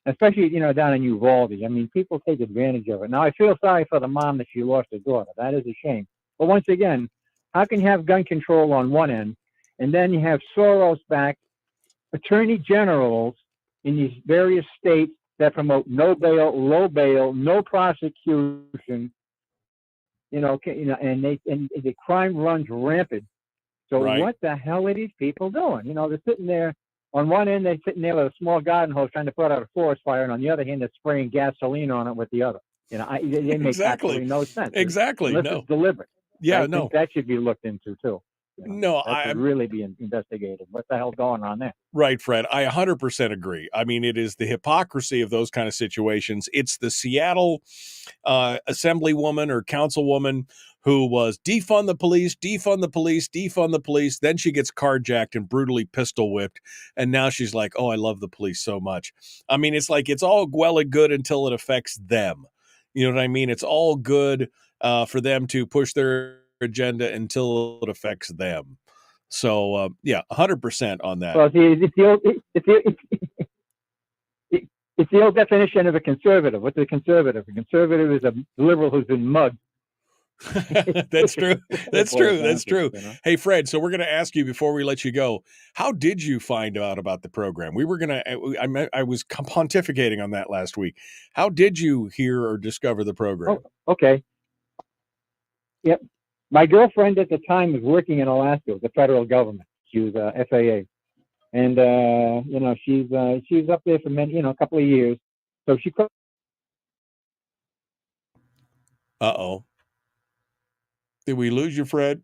especially down in Uvalde. I mean, people take advantage of it. Now I feel sorry for the mom that she lost her daughter. That is a shame. But once again, how can you have gun control on one end, and then you have Soros-backed attorney generals in these various states that promote no bail, low bail, no prosecution, and the crime runs rampant. So what the hell are these people doing? They're sitting there on one end they're sitting there with a small garden hose trying to put out a forest fire, and on the other hand they're spraying gasoline on it with the other. You know, they make absolutely no sense. Exactly. Unless it's deliberate. Yeah, I think that should be looked into too. You know, no, that should really be investigated. What the hell's going on there? Right, Fred. I 100% agree. I mean, it is the hypocrisy of those kind of situations. It's the Seattle assemblywoman or councilwoman who was defund the police, defund the police, defund the police. Then she gets carjacked and brutally pistol whipped. And now she's like, oh, I love the police so much. I mean, it's like it's all well and good until it affects them. You know what I mean? It's all good for them to push their agenda until it affects them. So, 100% on that. Well, it's the old definition of a conservative. What's a conservative? A conservative is a liberal who's been mugged. That's true. That's true. That's true. You know? Hey, Fred, so we're going to ask you before we let you go, how did you find out about the program? We were going to, I was pontificating on that last week. How did you hear or discover the program? Oh, okay. Yep. My girlfriend at the time was working in Alaska with the federal government. She was FAA. And, you know, she's up there for many, you know, a couple of years. So she could. Uh-oh. Did we lose you, Fred?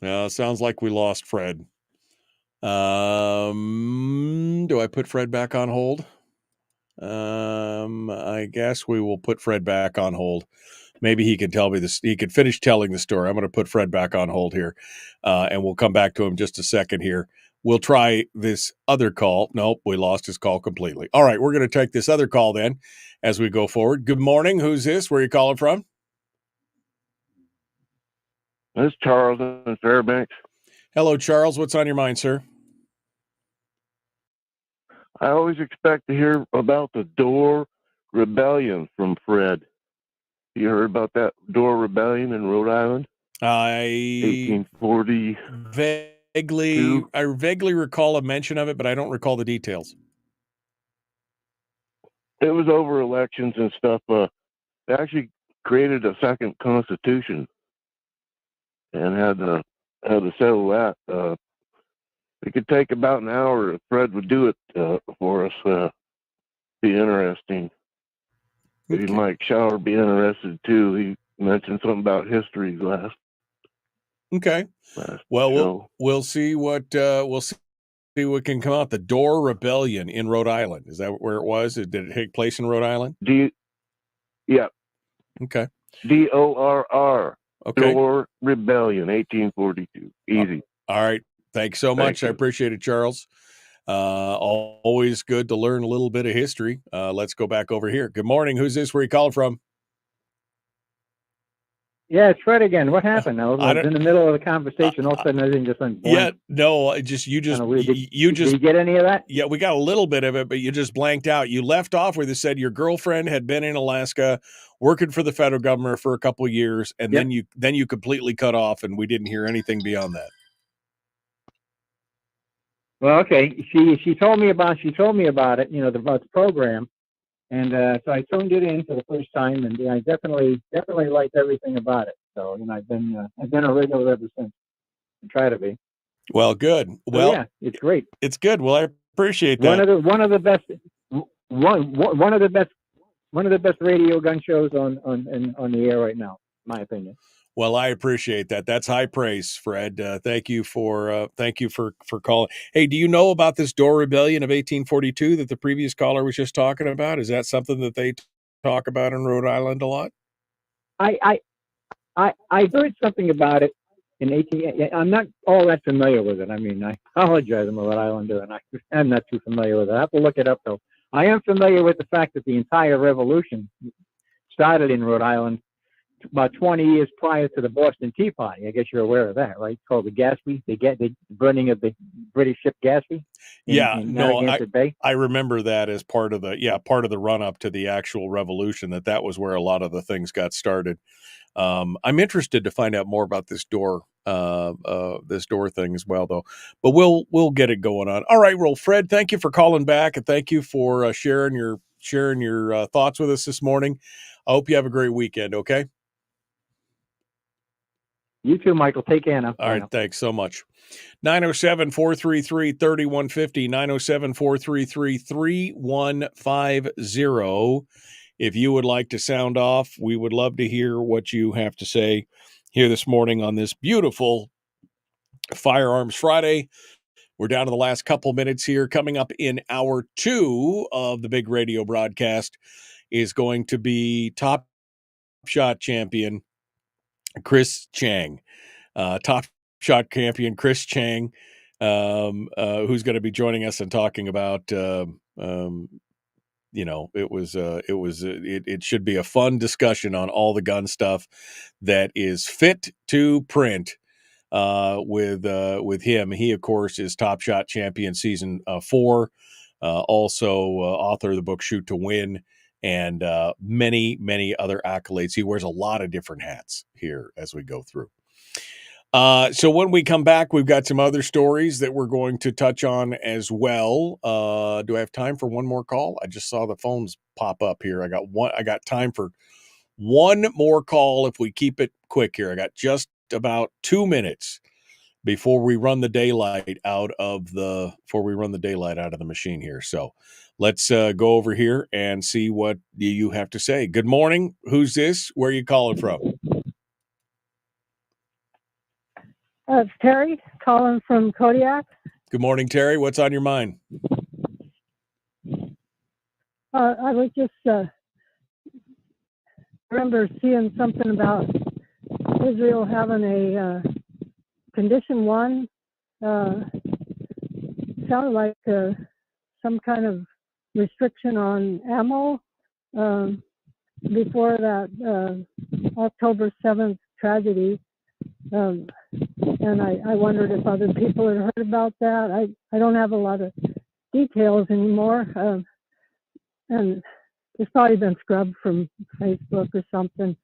Sounds like we lost Fred. Do I put Fred back on hold? I guess we will put Fred back on hold. Maybe he can tell me this. He could finish telling the story. I'm going to put Fred back on hold here, and we'll come back to him just a second here. We'll try this other call. Nope, we lost his call completely. All right, we're going to take this other call then as we go forward. Good morning. Who's this? Where are you calling from? This is Charles in Fairbanks. Hello, Charles. What's on your mind, sir? I always expect to hear about the Dorr Rebellion from Fred. You heard about that Dorr Rebellion in Rhode Island? 1840. I vaguely recall a mention of it, but I don't recall the details. It was over elections and stuff. They actually created a second constitution and had to settle that. It could take about an hour if Fred would do it for us. Be interesting. Okay. Mike Shower be interested too. He mentioned something about history last. Okay. Well, we'll see what can come out. The Dorr Rebellion in Rhode Island. Is that where it was? Did it take place in Rhode Island? Yeah. Okay. DORR. Okay. Dorr Rebellion, 1842. Easy. All right. Thanks so much. I appreciate it, Charles. Always good to learn a little bit of history. Let's go back over here. Good morning. Who's this? Where you calling from? Yeah, it's Fred again. What happened? I was in the middle of the conversation. All of a sudden, everything just went blank. Yeah, no, you just did you get any of that? Yeah, we got a little bit of it, but you just blanked out. You left off where they said your girlfriend had been in Alaska working for the federal government for a couple of years, and then you completely cut off, and we didn't hear anything beyond that. Well, okay. She told me about it. You know, about the program, and so I tuned it in for the first time, and I definitely liked everything about it. So you know, I've been a regular ever since. I try to be. Well, good. Well, yeah, it's great. It's good. Well, I appreciate that. One of the best radio gun shows on the air right now, in my opinion. Well, I appreciate that. That's high praise, Fred. Thank you for calling. Hey, do you know about this Dorr Rebellion of 1842 that the previous caller was just talking about? Is that something that they talk about in Rhode Island a lot? I heard something about it in 18. I'm not all that familiar with it. I mean, I apologize. I'm a Rhode Islander, and I'm not too familiar with it. I have to look it up, though. I am familiar with the fact that the entire revolution started in Rhode Island about 20 years prior to the Boston Tea Party. I guess you're aware of that, right? It's called the Gaspee, the burning of the British ship Gaspee. I remember that as part of the run up to the actual revolution. That was where a lot of the things got started. I'm interested to find out more about this Dorr thing as well, though. But we'll get it going on. All right, well, Fred, thank you for calling back, and thank you for sharing your thoughts with us this morning. I hope you have a great weekend. Okay. You too, Michael. Take care now. All right. Thanks so much. 907-433-3150, 907-433-3150. If you would like to sound off, we would love to hear what you have to say here this morning on this beautiful Firearms Friday. We're down to the last couple minutes here. Coming up in hour 2 of the big radio broadcast is going to be Top Shot champion Chris Cheng. Top Shot champion Chris Cheng, who's going to be joining us and talking about, it should be a fun discussion on all the gun stuff that is fit to print with him. He, of course, is Top Shot champion season 4, also author of the book Shoot to Win, and many, many other accolades. He wears a lot of different hats here as we go through. So when we come back, we've got some other stories that we're going to touch on as well. Do I have time for one more call? I just saw the phones pop up here. I got time for one more call if we keep it quick here. I got just about 2 minutes before we run the daylight out of the machine here. So let's go over here and see what you have to say. Good morning. Who's this? Where are you calling from? It's Terry calling from Kodiak. Good morning, Terry. What's on your mind? I was just remember seeing something about Israel having a Condition 1. Sounded like some kind of restriction on ammo before that October 7th tragedy. And I wondered if other people had heard about that. I don't have a lot of details anymore. And it's probably been scrubbed from Facebook or something.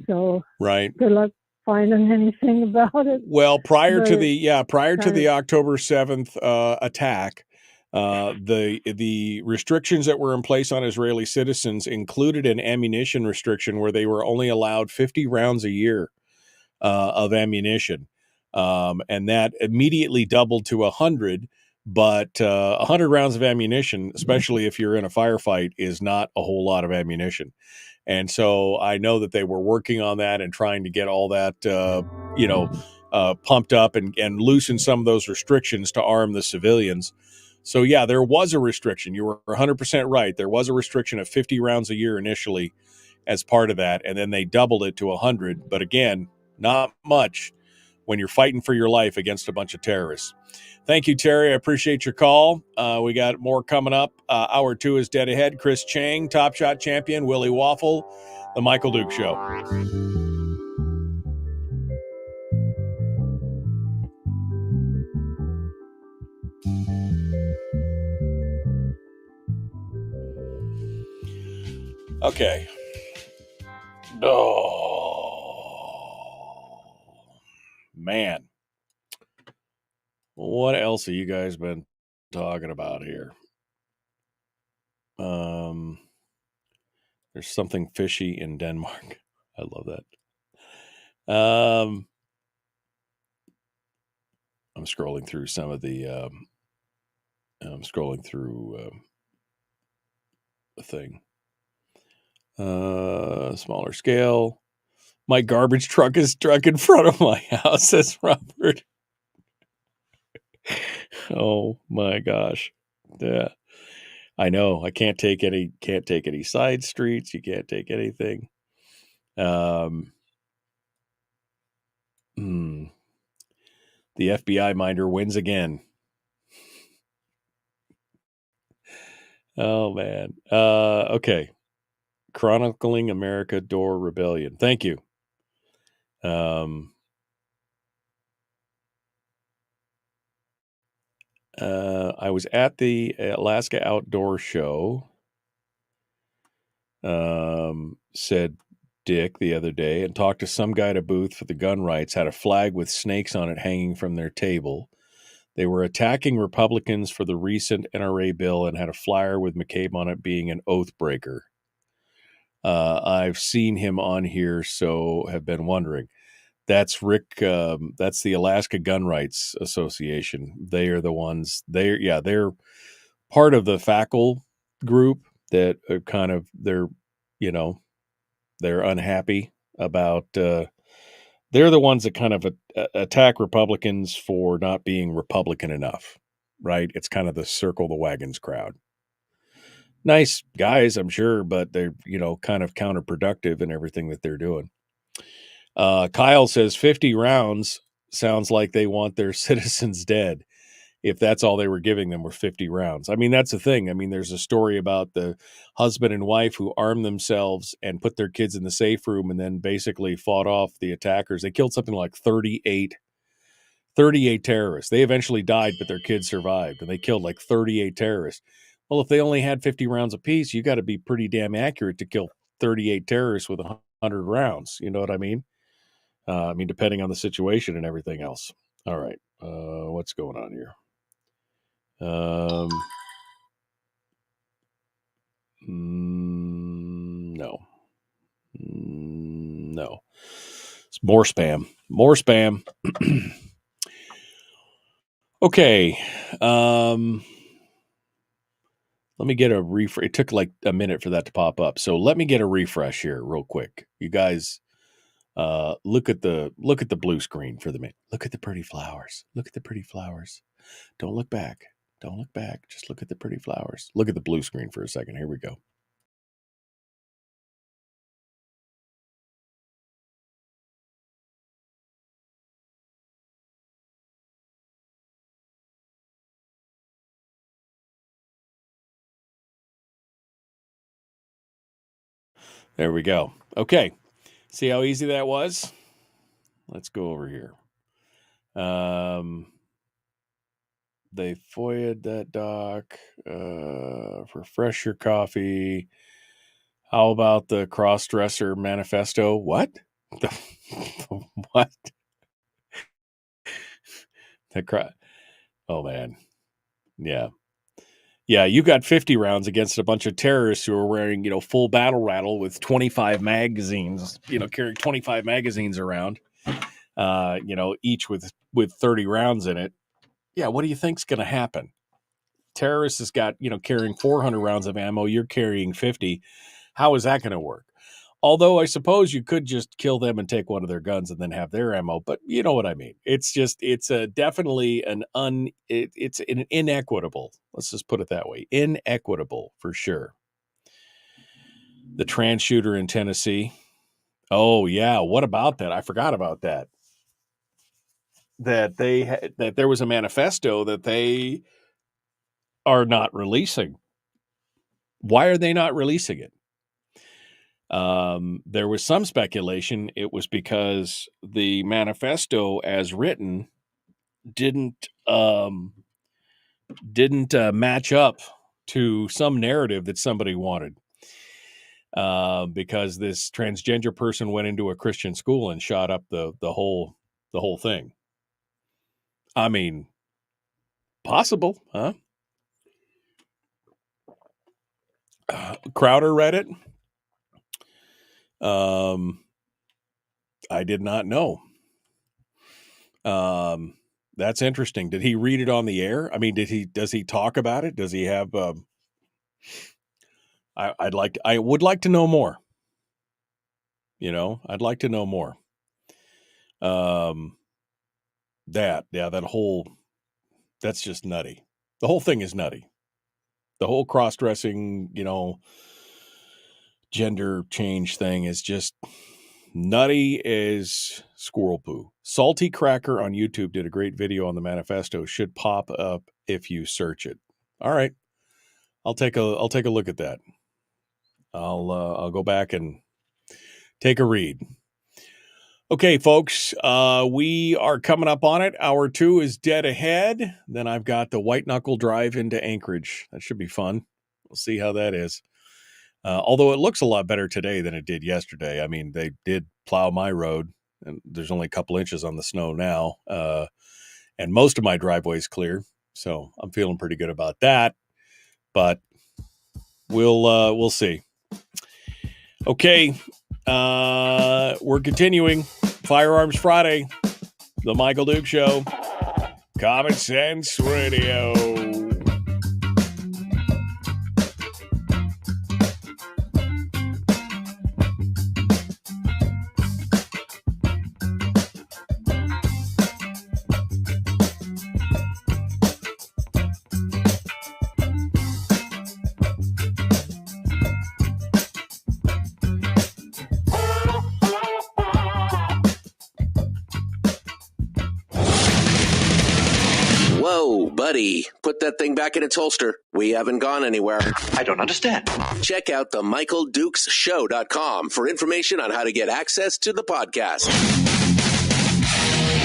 So right. Good luck finding anything about it. Well, prior to the October 7th attack, the restrictions that were in place on Israeli citizens included an ammunition restriction where they were only allowed 50 rounds a year of ammunition, and that immediately doubled to 100. But 100 rounds of ammunition, especially if you're in a firefight, is not a whole lot of ammunition. And so I know that they were working on that and trying to get all that, pumped up and loosen some of those restrictions to arm the civilians. So, yeah, there was a restriction. You were 100% right. There was a restriction of 50 rounds a year initially as part of that, and then they doubled it to 100. But again, not much when you're fighting for your life against a bunch of terrorists. Thank you, Terry. I appreciate your call. We got more coming up. Hour 2 is dead ahead. Chris Cheng, Top Shot champion, Willie Waffle, The Michael Duke Show. Okay. Oh, man. What else have you guys been talking about here? There's something fishy in Denmark. I love that. I'm scrolling through some of the the thing. Smaller scale. My garbage truck is stuck in front of my house, says Robert. Oh my gosh. Yeah. I know. I can't take any side streets. You can't take anything. The FBI minder wins again. Oh man. Okay. Chronicling America Door Rebellion. Thank you. I was at the Alaska Outdoor Show, said Dick the other day, and talked to some guy at a booth for the gun rights, had a flag with snakes on it hanging from their table. They were attacking Republicans for the recent NRA bill and had a flyer with McCabe on it being an oath breaker. I've seen him on here, so have been wondering. That's Rick. That's the Alaska Gun Rights Association. They are the ones. They're part of the FACL group that are kind of they're unhappy about. They're the ones that kind of attack Republicans for not being Republican enough, right? It's kind of the circle the wagons crowd. Nice guys, I'm sure, but they're kind of counterproductive in everything that they're doing. Kyle says 50 rounds sounds like they want their citizens dead. If that's all they were giving them were 50 rounds. I mean, that's the thing. I mean, there's a story about the husband and wife who armed themselves and put their kids in the safe room and then basically fought off the attackers. They killed something like 38 terrorists. They eventually died, but their kids survived, and they killed like 38 terrorists. Well, if they only had 50 rounds apiece, you got to be pretty damn accurate to kill 38 terrorists with 100 rounds. You know what I mean? Depending on the situation and everything else. All right. What's going on here? No. It's more spam. Okay. Let me get a refresh. It took like a minute for that to pop up. So let me get a refresh here real quick. You guys, look at the blue screen for the minute. Look at the pretty flowers. Don't look back. Just look at the pretty flowers. Look at the blue screen for a second. Here we go. There we go. Okay. See how easy that was? Let's go over here. They FOIA'd that doc. Refresh your coffee. How about the cross-dresser manifesto? What? What? Oh, man. Yeah. Yeah, you got 50 rounds against a bunch of terrorists who are wearing, full battle rattle with 25 magazines, carrying 25 magazines around, each with 30 rounds in it. Yeah, what do you think's going to happen? Terrorists has got, carrying 400 rounds of ammo. You're carrying 50. How is that going to work? Although I suppose you could just kill them and take one of their guns and then have their ammo, but you know what I mean. It's definitely it's an inequitable. Let's just put it that way. Inequitable for sure. The trans shooter in Tennessee. Oh yeah, what about that? I forgot about that. That there was a manifesto that they are not releasing. Why are they not releasing it? There was some speculation it was because the manifesto as written didn't match up to some narrative that somebody wanted. Because this transgender person went into a Christian school and shot up the whole thing. I mean, possible, huh? Crowder read it. I did not know. That's interesting. Did he read it on the air? I mean, does he talk about it? Does he have, I would like to know more. I'd like to know more. That's just nutty. The whole thing is nutty. The whole cross-dressing, gender change thing is just nutty as squirrel poo. Salty Cracker on YouTube did a great video on the manifesto. Should pop up if you search it. All right, I'll take a look at that. I'll go back and take a read. Okay, folks, we are coming up on it. Hour 2 is dead ahead. Then I've got the White Knuckle Drive into Anchorage. That should be fun. We'll see how that is. Although it looks a lot better today than it did yesterday. I mean, they did plow my road, and there's only a couple inches on the snow now. And most of my driveway is clear, so I'm feeling pretty good about that. But we'll see. Okay, we're continuing. Firearms Friday, the Michael Duke Show, Common Sense Radio. Whoa, buddy. Put that thing back in its holster. We haven't gone anywhere. I don't understand. Check out the MichaelDukesShow.com for information on how to get access to the podcast.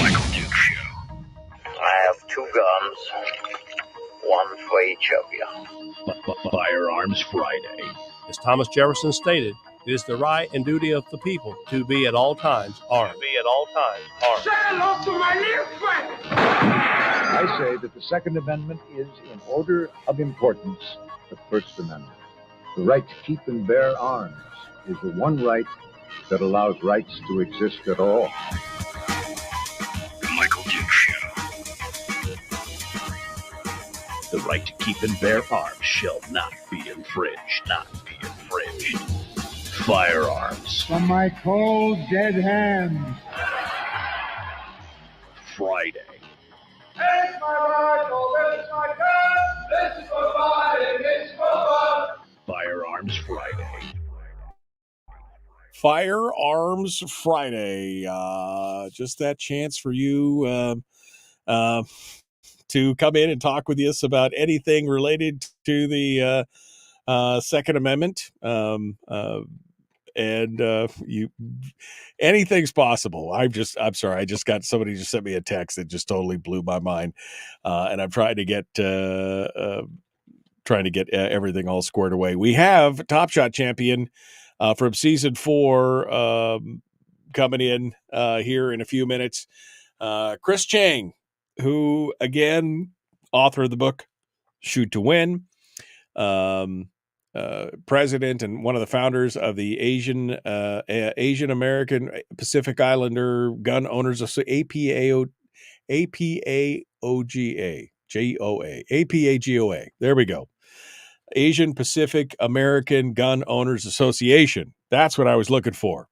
Michael Duke Show. I have 2 guns, one for each of you. Firearms Friday. As Thomas Jefferson stated, it is the right and duty of the people to be at all times armed. Say hello to my little friend. I say that the Second Amendment is, in order of importance, the First Amendment. The right to keep and bear arms is the one right that allows rights to exist at all. The Michael Duke Show. The right to keep and bear arms shall not be infringed. Not be infringed. Firearms. From my cold, dead hands. Friday. It's my rifle, this is my gun, this is for fighting, it's for fun. Firearms Friday. Firearms Friday. Just that chance for you to come in and talk with us about anything related to the Second Amendment. Anything's possible. I'm sorry. I just got somebody just sent me a text that just totally blew my mind. And I'm trying to get everything all squared away. We have Top Shot champion from season 4 coming in here in a few minutes. Chris Cheng, who again, author of the book Shoot to Win, president and one of the founders of the Asian American Pacific Islander Gun Owners APAGOA. There we go. Asian Pacific American Gun Owners Association. That's what I was looking for.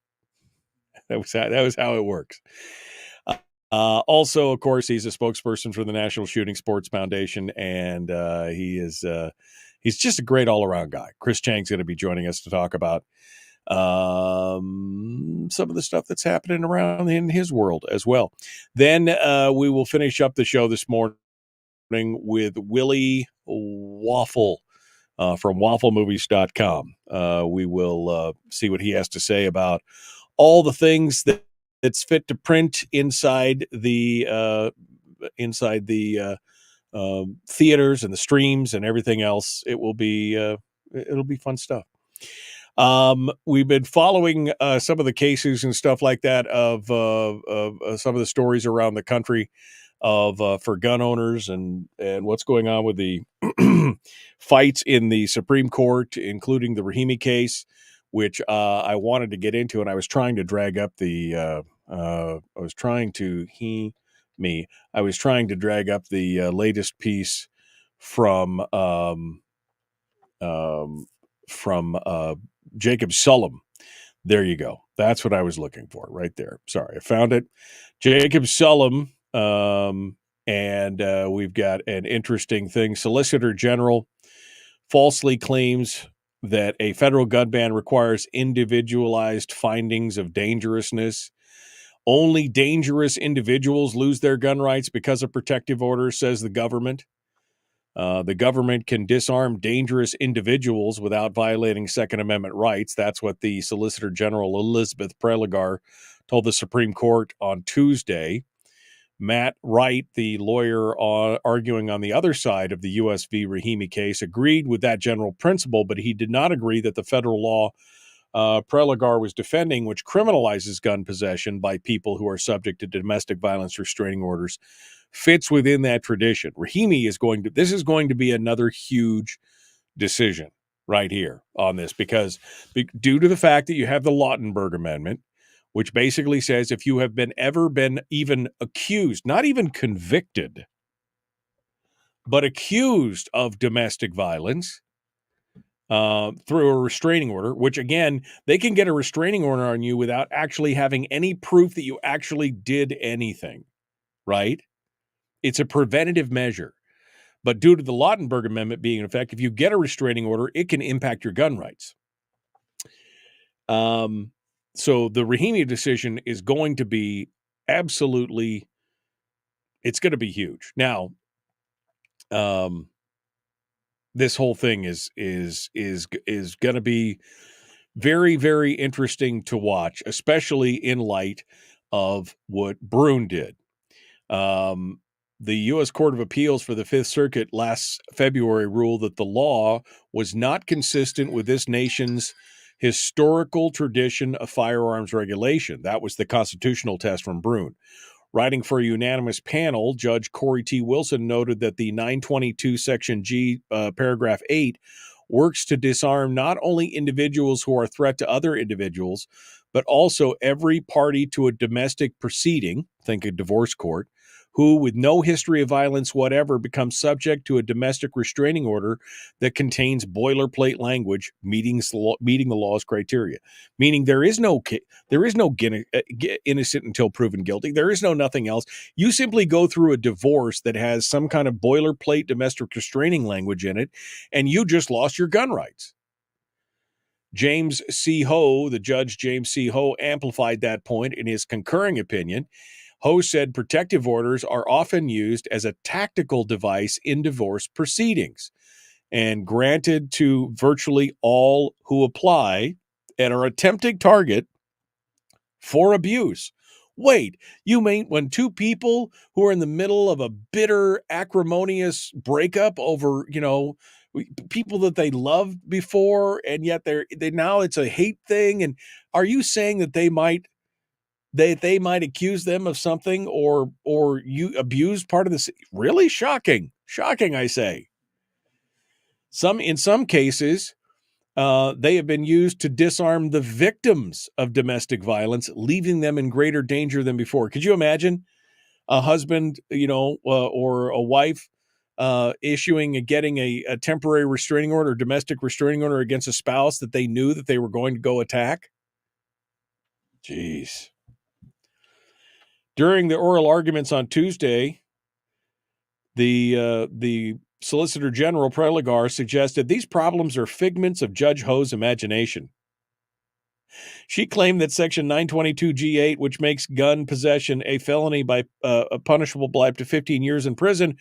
That was how it works. Also, of course, he's a spokesperson for the National Shooting Sports Foundation, and he's just a great all-around guy. Chris Cheng's going to be joining us to talk about some of the stuff that's happening around in his world as well. Then we will finish up the show this morning with Willie Waffle from wafflemovies.com. We will see what he has to say about all the things that's fit to print inside the theaters and the streams and everything else. It'll be fun stuff. We've been following some of the cases and stuff like that of some of the stories around the country for gun owners and what's going on with the fights in the Supreme Court, including the Rahimi case, which I wanted to get into, and I was trying to drag up the latest piece from Jacob Sullum. There you go. That's what I was looking for right there. Sorry, I found it. Jacob Sullum, and we've got an interesting thing. Solicitor General falsely claims that a federal gun ban requires individualized findings of dangerousness. Only dangerous individuals lose their gun rights because of protective orders, says the government. The government can disarm dangerous individuals without violating Second Amendment rights. That's what the Solicitor General Elizabeth Prelogar told the Supreme Court on Tuesday. Matt Wright, the lawyer arguing on the other side of the U.S. v. Rahimi case, agreed with that general principle, but he did not agree that the federal law Prelogar was defending, which criminalizes gun possession by people who are subject to domestic violence restraining orders, fits within that tradition. Rahimi is going to be another huge decision right here on this, because due to the fact that you have the Lautenberg Amendment, which basically says if you have ever been even accused, not even convicted, but accused of domestic violence through a restraining order, which again, they can get a restraining order on you without actually having any proof that you actually did anything, right? It's a preventative measure. But due to the Lautenberg Amendment being in effect, if you get a restraining order, it can impact your gun rights. So the Rahimi decision is going to be absolutely, it's going to be huge. Now, this whole thing is going to be very, very interesting to watch, especially in light of what Brune did. The U.S. Court of Appeals for the Fifth Circuit last February ruled that the law was not consistent with this nation's historical tradition of firearms regulation. That was the constitutional test from Brune. Writing for a unanimous panel, Judge Corey T. Wilson noted that the 922 Section G, Paragraph 8, works to disarm not only individuals who are a threat to other individuals, but also every party to a domestic proceeding, think a divorce court, who, with no history of violence whatever, becomes subject to a domestic restraining order that contains boilerplate language meeting the law's criteria. Meaning there is no innocent until proven guilty. There is no nothing else. You simply go through a divorce that has some kind of boilerplate domestic restraining language in it, and you just lost your gun rights. James C. Ho, the Judge James C. Ho, amplified that point in his concurring opinion. Ho said protective orders are often used as a tactical device in divorce proceedings and granted to virtually all who apply and are a tempting target for abuse. Wait, you mean when two people who are in the middle of a bitter, acrimonious breakup over, people that they loved before, and yet they now it's a hate thing? And are you saying that they might accuse them of something or you abuse part of this? Really shocking, I say. In some cases, they have been used to disarm the victims of domestic violence, leaving them in greater danger than before. Could you imagine a husband, or a wife getting a temporary restraining order, domestic restraining order against a spouse that they knew that they were going to go attack? Jeez. During the oral arguments on Tuesday, the Solicitor General Preligar suggested these problems are figments of Judge Ho's imagination. She claimed that Section 922G8, which makes gun possession a felony by punishable by up to 15 years in prison,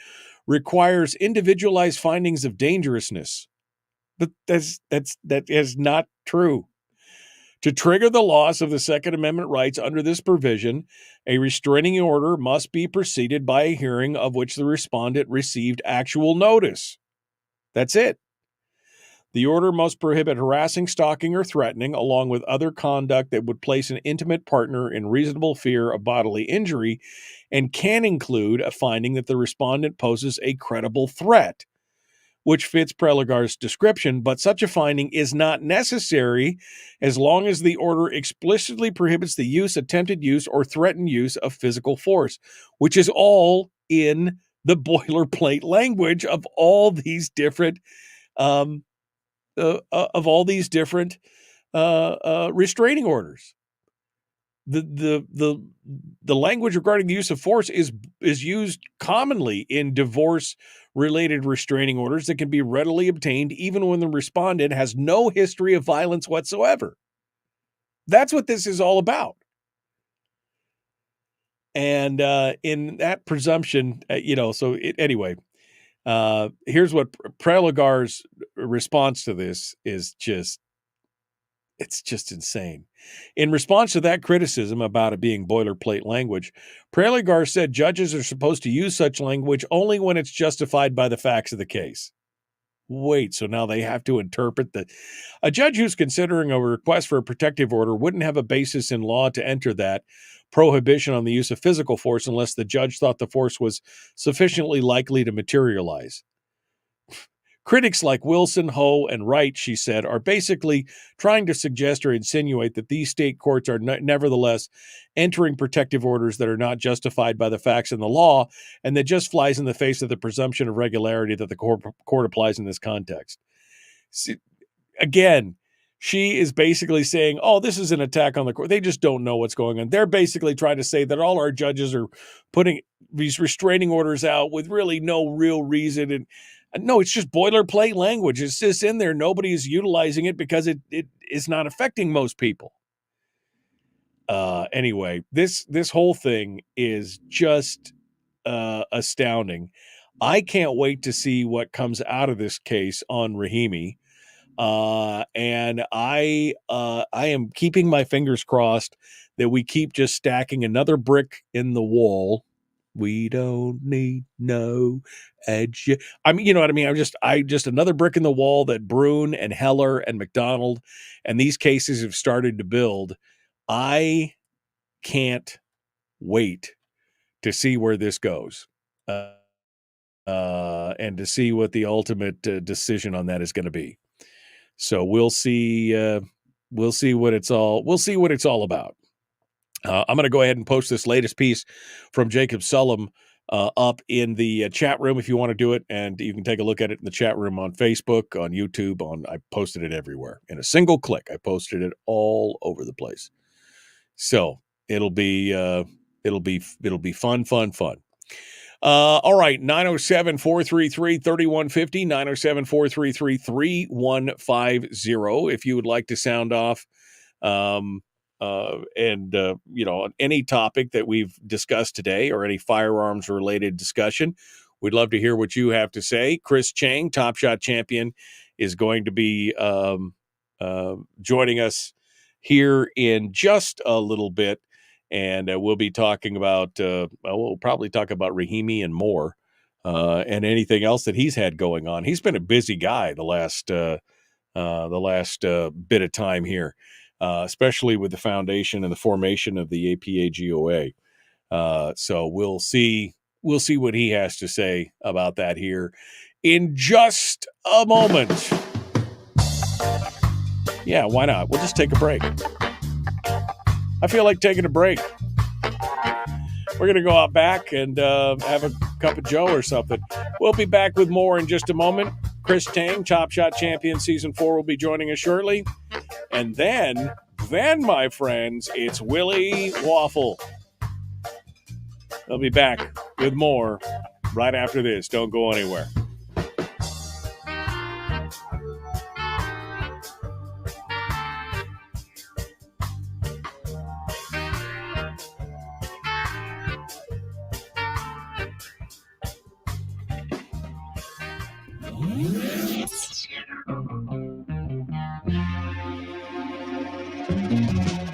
requires individualized findings of dangerousness. But that is not true. To trigger the loss of the Second Amendment rights under this provision, a restraining order must be preceded by a hearing of which the respondent received actual notice. That's it. The order must prohibit harassing, stalking, or threatening, along with other conduct that would place an intimate partner in reasonable fear of bodily injury, and can include a finding that the respondent poses a credible threat, which fits Preligar's description, but such a finding is not necessary as long as the order explicitly prohibits the use, attempted use, or threatened use of physical force, which is all in the boilerplate language of all these different restraining orders. The language regarding the use of force is used commonly in divorce-related restraining orders that can be readily obtained even when the respondent has no history of violence whatsoever. That's what this is all about. And in that presumption, anyway, here's what Preligar's response to this is it's just insane. In response to that criticism about it being boilerplate language, Preligar said judges are supposed to use such language only when it's justified by the facts of the case. Wait, so now they have to interpret that? A judge who's considering a request for a protective order wouldn't have a basis in law to enter that prohibition on the use of physical force unless the judge thought the force was sufficiently likely to materialize. Critics like Wilson, Ho, and Wright, she said, are basically trying to suggest or insinuate that these state courts are nevertheless entering protective orders that are not justified by the facts and the law, and that just flies in the face of the presumption of regularity that the court applies in this context. See, again, she is basically saying, oh, this is an attack on the court. They just don't know what's going on. They're basically trying to say that all our judges are putting these restraining orders out with really no real reason. And no, it's just boilerplate language. It's just in there. Nobody is utilizing it because it is not affecting most people. Anyway, this whole thing is just astounding. I can't wait to see what comes out of this case on Rahimi. And I am keeping my fingers crossed that we keep just stacking another brick in the wall. We don't need no edge. I mean, you know what I mean? I just another brick in the wall that Brune and Heller and McDonald and these cases have started to build. I can't wait to see where this goes. And to see what the ultimate decision on that is going to be. So we'll see what it's all about. I'm going to go ahead and post this latest piece from Jacob Sullum up in the chat room if you want to do it, and you can take a look at it in the chat room on Facebook, on YouTube. I posted it everywhere in a single click. I posted it all over the place. So it'll be fun. All right, 907-433-3150, 907-433-3150. If you would like to sound off on any topic that we've discussed today or any firearms related discussion, we'd love to hear what you have to say. Chris Cheng, Top Shot champion, is going to be joining us here in just a little bit. And we'll be talking about, we'll probably talk about Rahimi and more, and anything else that he's had going on. He's been a busy guy the last bit of time here, especially with the foundation and the formation of the APAGOA. So we'll see what he has to say about that here in just a moment. Yeah, why not? We'll just take a break. I feel like taking a break. We're going to go out back and have a cup of joe or something. We'll be back with more in just a moment. Chris Cheng, Top Shot Champion Season 4, will be joining us shortly. And then, my friends, it's Willie Waffle. They'll be back with more right after this. Don't go anywhere.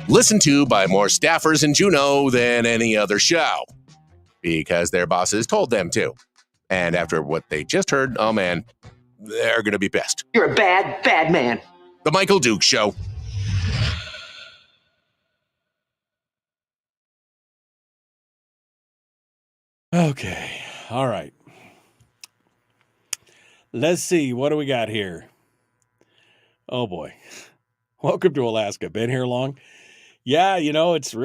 Listened to by more staffers in Juneau than any other show, because their bosses told them to. And after what they just heard, oh man, they're going to be pissed. You're a bad, bad man. The Michael Duke Show. Okay. All right. Let's see. What do we got here? Oh, boy. Welcome to Alaska. Been here long? Yeah, it's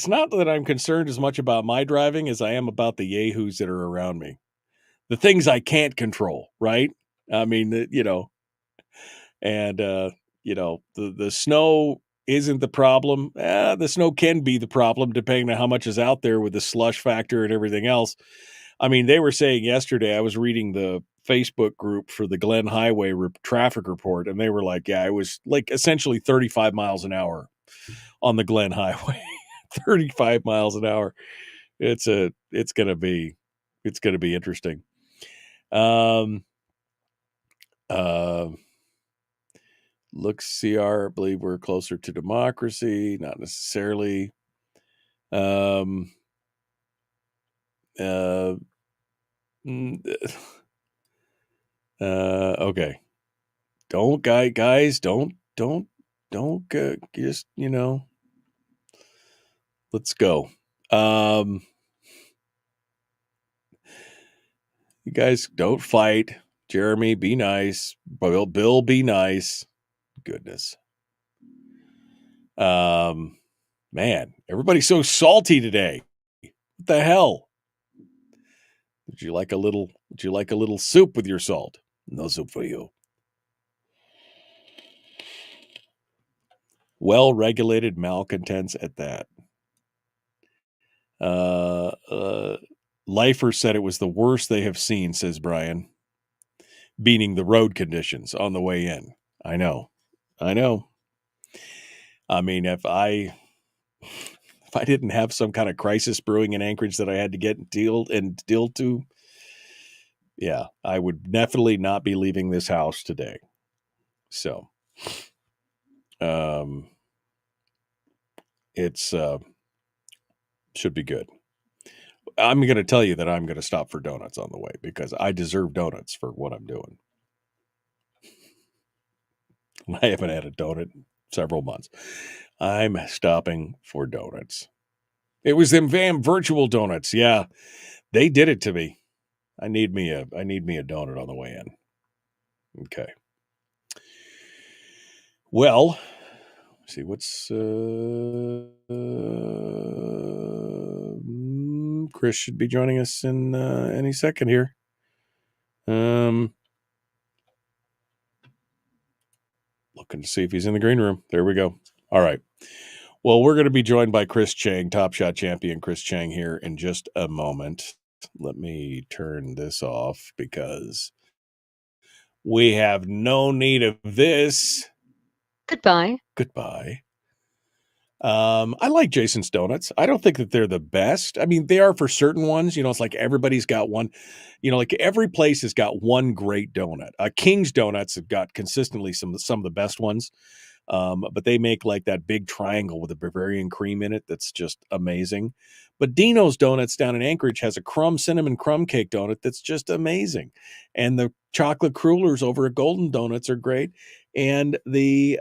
not that I'm concerned as much about my driving as I am about the yahoos that are around me. The things I can't control, right? I mean, the snow isn't the problem. The snow can be the problem depending on how much is out there with the slush factor and everything else. I mean, they were saying yesterday, I was reading the Facebook group for the Glen Highway traffic report, and they were like, yeah, it was like essentially 35 miles an hour on the Glen Highway. 35 miles an hour. It's going to be interesting. Looks CR, I believe we're closer to democracy, not necessarily. Okay. Don't guys, don't just, let's go. You guys don't fight. Jeremy, be nice. Bill, be nice. Goodness. Man, everybody's so salty today. What the hell? Would you like a little soup with your salt? No soup for you. Well-regulated malcontents at that. Lifer said it was the worst they have seen, says Brian. Beating the road conditions on the way in. I know. I mean, if I didn't have some kind of crisis brewing in Anchorage that I had to get deal to, yeah, I would definitely not be leaving this house today. So, it's should be good. I'm going to tell you that I'm going to stop for donuts on the way because I deserve donuts for what I'm doing. I haven't had a donut in several months. I'm stopping for donuts. It was them VAM virtual donuts. Yeah, they did it to me. I need me a donut on the way in. Okay. Well, let's see what's Chris should be joining us in any second here. Looking to see if he's in the green room. There we go. All right. Well, we're going to be joined by Chris Cheng, Top Shot champion Chris Cheng, here in just a moment. Let me turn this off because we have no need of this. Goodbye. I like Jason's Donuts. I don't think that they're the best. I mean, they are for certain ones. You know, it's like everybody's got one. You know, like every place has got one great donut. King's Donuts have got consistently some of the best ones. But they make like that big triangle with a Bavarian cream in it that's just amazing. But Dino's Donuts down in Anchorage has a cinnamon crumb cake donut that's just amazing. And the chocolate crullers over at Golden Donuts are great. And the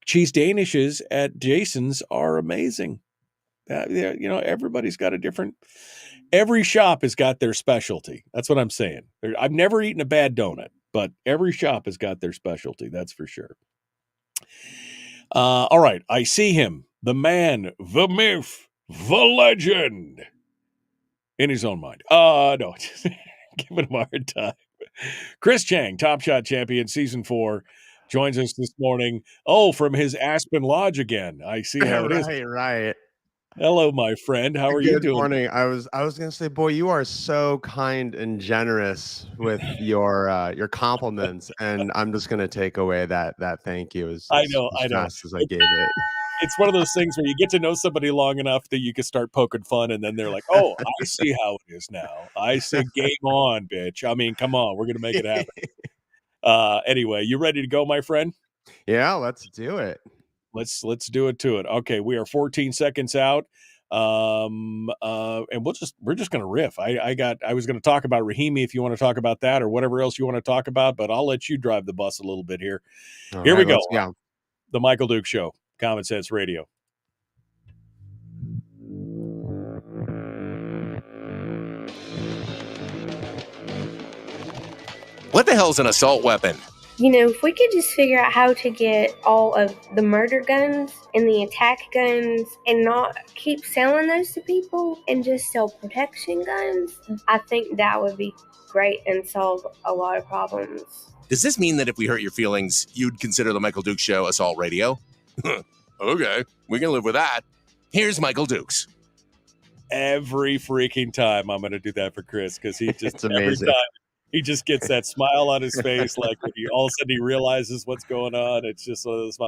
cheese danishes at Jason's are amazing. You know, everybody's got a different. Every shop has got their specialty. That's what I'm saying. I've never eaten a bad donut, but every shop has got their specialty. That's for sure. All right. I see him. The man, the myth, the legend. In his own mind. No. Giving him a hard time. Chris Cheng, Top Shot champion, season 4, joins us this morning. Oh, from his Aspen Lodge again. I see how it is. Right. Hello, my friend. How are you doing? Good morning. I was going to say, boy, you are so kind and generous with your compliments, and I'm just going to take away that thank you as fast as I gave it. It's one of those things where you get to know somebody long enough that you can start poking fun, and then they're like, "Oh, I see how it is now. I see. Game on, bitch. I mean, come on, we're going to make it happen." Anyway, you ready to go, my friend? Yeah, let's do it. Let's do it to it. Okay, we are 14 seconds out. And we're just gonna riff. I was gonna talk about Rahimi if you want to talk about that or whatever else you want to talk about, but I'll let you drive the bus a little bit here. Here we go. The Michael Duke Show, Common Sense Radio. What the hell's an assault weapon? You know, if we could just figure out how to get all of the murder guns and the attack guns and not keep selling those to people and just sell protection guns, I think that would be great and solve a lot of problems. Does this mean that if we hurt your feelings, you'd consider the Michael Dukes Show assault radio? Okay, we can live with that. Here's Michael Dukes. Every freaking time I'm going to do that for Chris because he just, it's amazing. Every time, he just gets that smile on his face, like when all of a sudden he realizes what's going on. It's just one of those.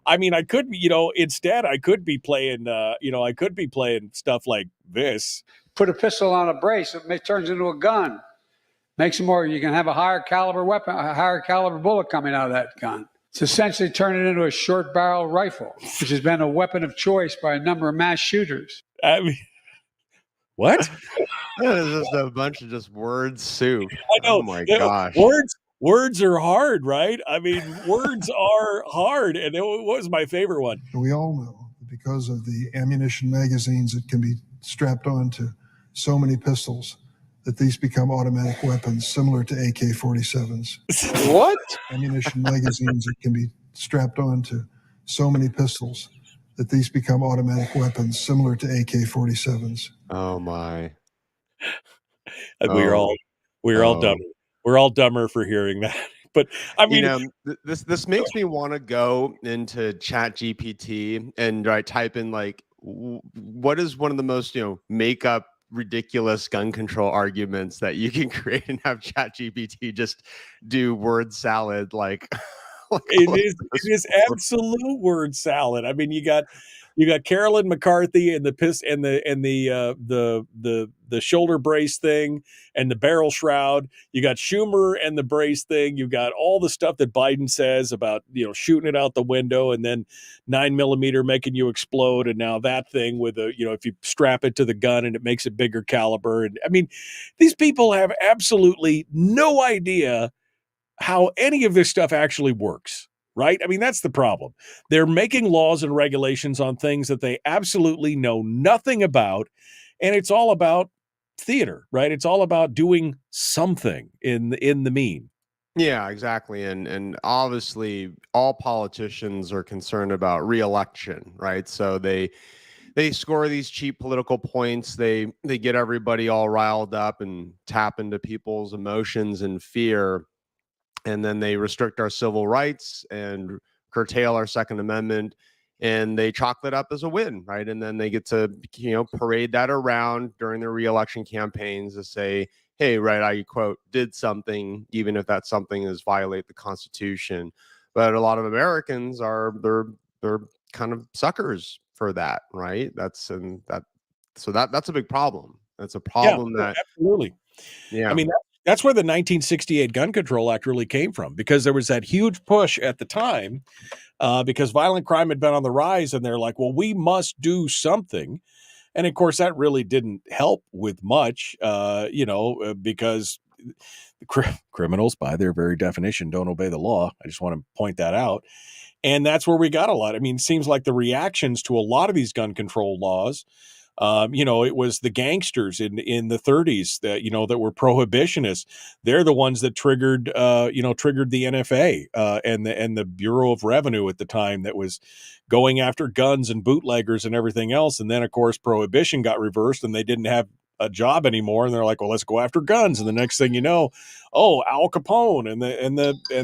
I mean, I could, instead I could be playing, I could be playing stuff like this. Put a pistol on a brace, it turns into a gun. Makes it more. You can have a higher caliber weapon, a higher caliber bullet coming out of that gun. It's essentially turning it into a short barrel rifle, which has been a weapon of choice by a number of mass shooters. I mean, what? That is just a bunch of just word soup. I know. Oh my gosh. Words are hard, right? I mean, words are hard. And what was my favorite one? We all know that because of the ammunition magazines that can be strapped on to so many pistols, that these become automatic weapons similar to AK-47s. What? Ammunition magazines that can be strapped on to so many pistols that these become automatic weapons similar to AK-47s. Oh my. We're all dumber. We're all dumber for hearing that. But I mean, this makes me want to go into Chat GPT and type in like, what is one of the most make up ridiculous gun control arguments that you can create, and have Chat GPT just do word salad like. It is absolute word salad. I mean, you got Carolyn McCarthy and the shoulder brace thing and the barrel shroud. You got Schumer and the brace thing. You got all the stuff that Biden says about shooting it out the window and then 9mm making you explode, and now that thing with if you strap it to the gun and it makes it bigger caliber. And I mean, these people have absolutely no idea how any of this stuff actually works, right? I mean, that's the problem. They're making laws and regulations on things that they absolutely know nothing about, and it's all about theater, right? It's all about doing something in the mean. Yeah, exactly. And obviously all politicians are concerned about re-election, right? So they score these cheap political points. They get everybody all riled up and tap into people's emotions and fear. And then they restrict our civil rights and curtail our Second Amendment, and they chalk that up as a win, right? And then they get to, parade that around during their reelection campaigns to say, hey, right, I quote, did something, even if that something is violate the Constitution. But a lot of Americans they're kind of suckers for that, right? That's a big problem. That's a problem absolutely. Yeah. I mean, that's where the 1968 Gun Control Act really came from, because there was that huge push at the time because violent crime had been on the rise, and they're like, well, we must do something. And of course, that really didn't help with much, because criminals, by their very definition, don't obey the law. I just want to point that out. And that's where we got a lot. I mean, it seems like the reactions to a lot of these gun control laws, it was the gangsters in the 30s that were prohibitionists. They're the ones that triggered the NFA and the Bureau of Revenue at the time, that was going after guns and bootleggers and everything else. And then, of course, prohibition got reversed, and they didn't have a job anymore, and they're like, well, let's go after guns. And the next thing you know, Al Capone and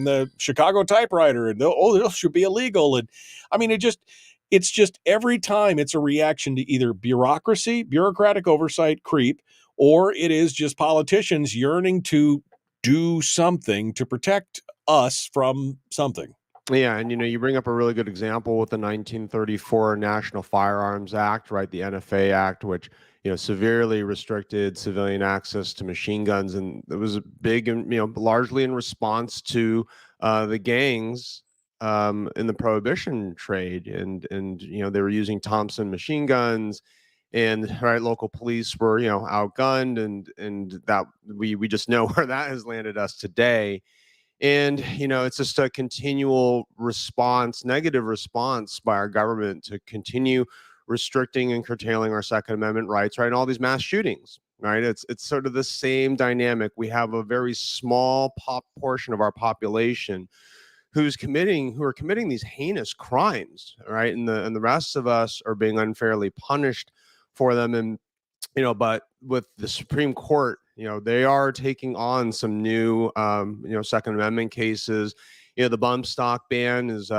the Chicago typewriter, and this should be illegal. And I mean, it's just every time it's a reaction to either bureaucratic oversight creep, or it is just politicians yearning to do something to protect us from something. Yeah, and you bring up a really good example with the 1934 National Firearms Act, right? The NFA Act, which severely restricted civilian access to machine guns, and it was big, and largely in response to the gangs in the prohibition trade, and they were using Thompson machine guns, and local police were outgunned, and that we just know where that has landed us today. And it's just a continual negative response by our government to continue restricting and curtailing our Second Amendment rights, right? And all these mass shootings, right? It's sort of the same dynamic. We have a very small portion of our population who are committing these heinous crimes, right? And the rest of us are being unfairly punished for them. And but with the Supreme Court, they are taking on some new Second Amendment cases. The bump stock ban is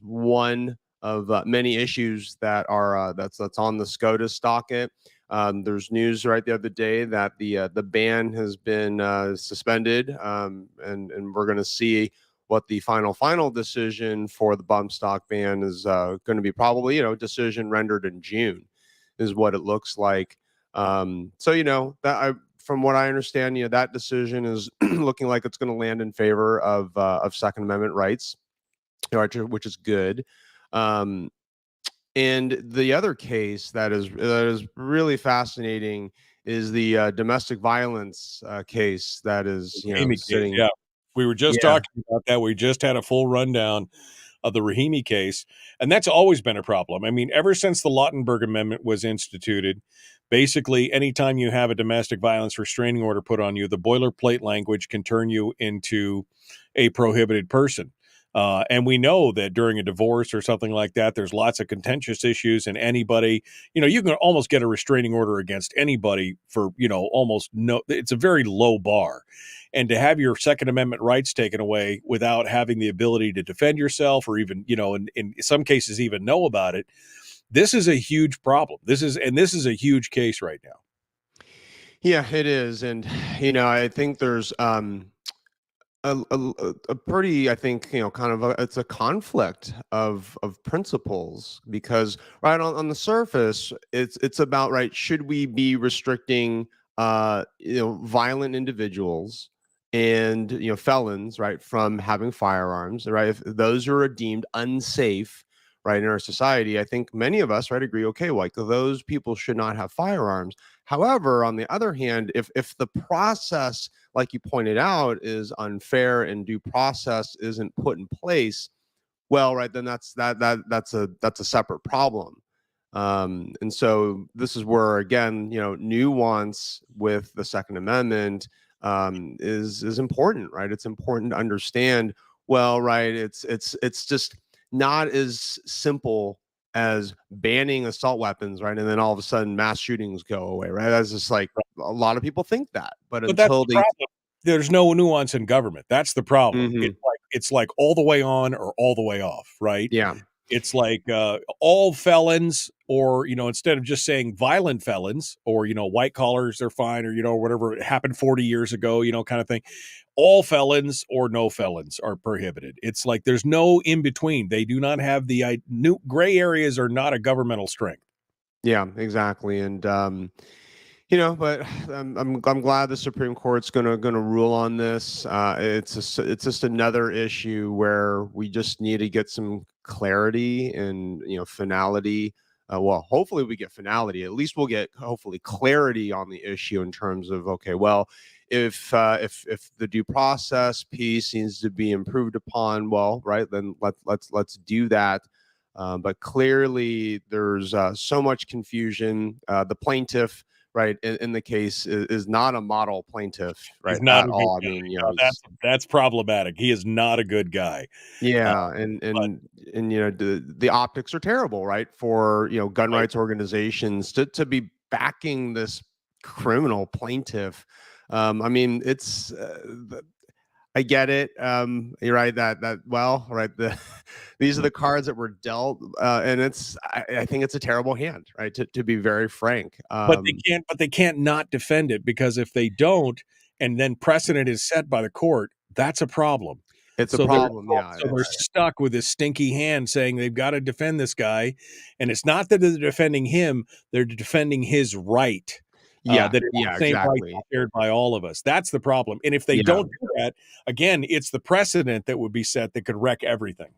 one of many issues that are that's on the SCOTUS docket. There's news right the other day that the ban has been suspended, and we're going to see what the final decision for the bump stock ban is going to be. Probably decision rendered in June is what it looks like. So that from what I understand, that decision is looking like it's going to land in favor of Second Amendment rights, which is good. And the other case that is really fascinating is the domestic violence case that is sitting. Yeah, we were just talking about that. We just had a full rundown of the Rahimi case, and that's always been a problem. I mean, ever since the Lautenberg Amendment was instituted Basically, anytime you have a domestic violence restraining order put on you, the boilerplate language can turn you into a prohibited person. And we know that during a divorce or something like that, there's lots of contentious issues, and anybody, you can almost get a restraining order against anybody for, almost no, it's a very low bar. And to have your Second Amendment rights taken away without having the ability to defend yourself or even, in some cases, even know about it, this is a huge problem. This is a huge case right now. Yeah, it is. And, I think there's, a pretty, I think, kind of it's a conflict of principles, because right on the surface, it's about, right, should we be restricting violent individuals and felons, right, from having firearms, right? If those who are deemed unsafe, right, in our society, I think many of us, right, agree, okay, like those people should not have firearms. However, on the other hand, if the process, like you pointed out, is unfair and due process isn't put in place, well, right, then that's a separate problem. And so this is where, again, nuance with the Second Amendment is important, right? It's important to understand, well, right, it's just not as simple as banning assault weapons, right? And then all of a sudden mass shootings go away, right? That's just like, a lot of people think that, but until that's the there's no nuance in government. That's the problem. It's like all the way on or all the way off, right? Yeah. It's like all felons, or, instead of just saying violent felons, or, white collars, they're fine, or, whatever happened 40 years ago, kind of thing. All felons or no felons are prohibited. It's like there's no in between. They do not have the new gray areas are not a governmental strength. Yeah, exactly. And, but I'm glad the Supreme Court's gonna rule on this. It's just another issue where we just need to get some clarity and finality. Well, hopefully we get finality. At least we'll get hopefully clarity on the issue in terms of, okay, well, if the due process piece needs to be improved upon, well, right, then let's do that. But clearly there's so much confusion. The plaintiff, right, in the case is not a model plaintiff, right? He's not at all. I mean, that's problematic. He is not a good guy. Yeah, and the optics are terrible, right? For gun rights organizations to be backing this criminal plaintiff. I mean, it's I get it. You're right right. These are the cards that were dealt, and I think it's a terrible hand, right? To be very frank. But they can't not defend it, because if they don't, and then precedent is set by the court, that's a problem. It's a problem. So they're stuck with this stinky hand saying they've got to defend this guy, and it's not that they're defending him; they're defending his right. That is the same right shared by all of us. That's the problem. And if they don't do that, again, it's the precedent that would be set that could wreck everything.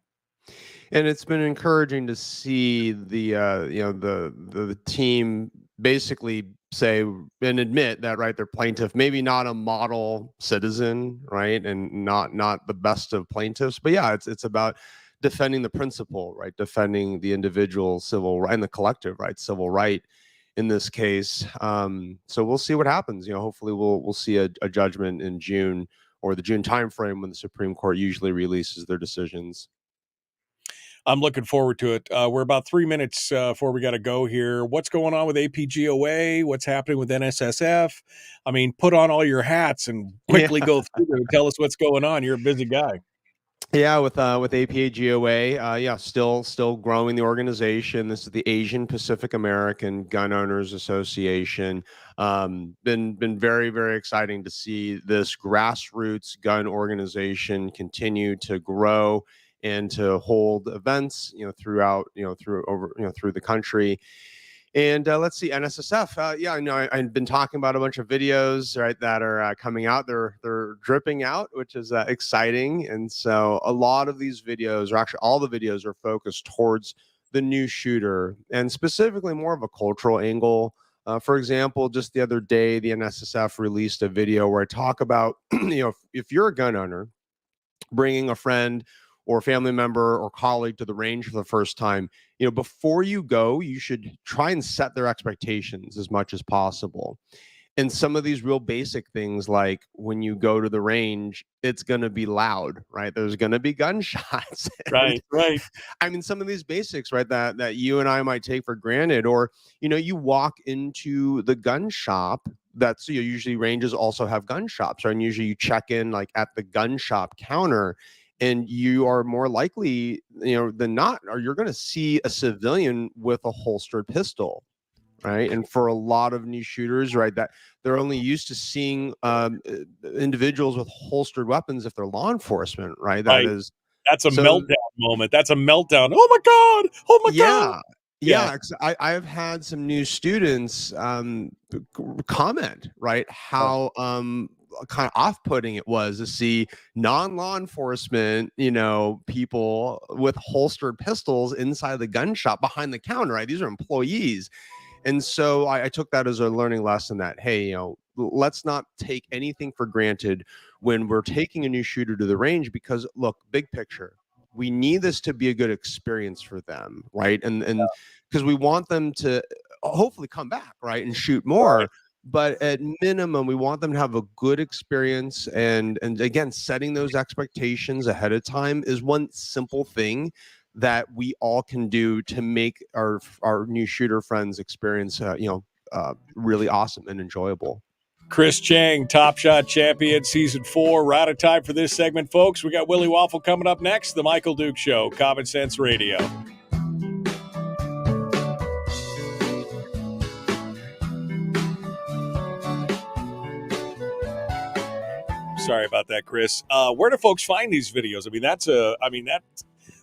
And it's been encouraging to see the team basically say and admit that, right, their plaintiff, maybe not a model citizen, right, and not the best of plaintiffs, but yeah, it's about defending the principle, right, defending the individual civil right and the collective right civil right in this case. So we'll see what happens. Hopefully we'll see a judgment in June, or the June timeframe, when the Supreme Court usually releases their decisions. I'm looking forward to it. We're about 3 minutes before we got to go here. What's going on with APGOA? What's happening with NSSF? I mean, put on all your hats and quickly go through and tell us what's going on. You're a busy guy. Yeah, with APAGOA, still growing the organization. This is the Asian Pacific American Gun Owners Association. Been very, very exciting to see this grassroots gun organization continue to grow and to hold events, throughout, through the country. And let's see, NSSF. I've been talking about a bunch of videos, right, that are coming out. They're dripping out, which is exciting. And so a lot of these videos, or actually all the videos, are focused towards the new shooter, and specifically more of a cultural angle. For example, just the other day, the NSSF released a video where I talk about, if you're a gun owner, bringing a friend or family member or colleague to the range for the first time, before you go, you should try and set their expectations as much as possible. And some of these real basic things, like when you go to the range, it's going to be loud, right? There's going to be gunshots. Right. I mean, some of these basics, right, that you and I might take for granted, or, you walk into the gun shop. That's, usually ranges also have gun shops, right? And usually you check in like at the gun shop counter, and you are more likely, than not, or you're going to see a civilian with a holstered pistol. Right. And for a lot of new shooters, right, that they're only used to seeing individuals with holstered weapons if they're law enforcement. Right. That's a meltdown moment. That's a meltdown. Oh, my God. Oh, my God. Yeah. I've had some new students comment, right, how kind of off-putting it was to see non-law enforcement, people with holstered pistols inside the gun shop behind the counter. Right. These are employees. And so I took that as a learning lesson that, hey, let's not take anything for granted when we're taking a new shooter to the range, because look, big picture, we need this to be a good experience for them, right? And because we want them to hopefully come back, right, and shoot more. Right. But at minimum, we want them to have a good experience. And again, setting those expectations ahead of time is one simple thing that we all can do to make our new shooter friends experience, really awesome and enjoyable. Chris Cheng, Top Shot champion, season 4. We're out of time for this segment, folks. We got Willie Waffle coming up next. The Michael Duke Show, Common Sense Radio. Sorry about that, Chris. Where do folks find these videos?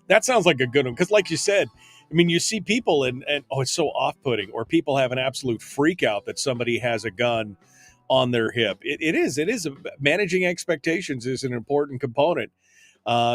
That sounds like a good one, because like you said, you see people and it's so off-putting, or people have an absolute freak out that somebody has a gun on their hip. It is managing expectations is an important component.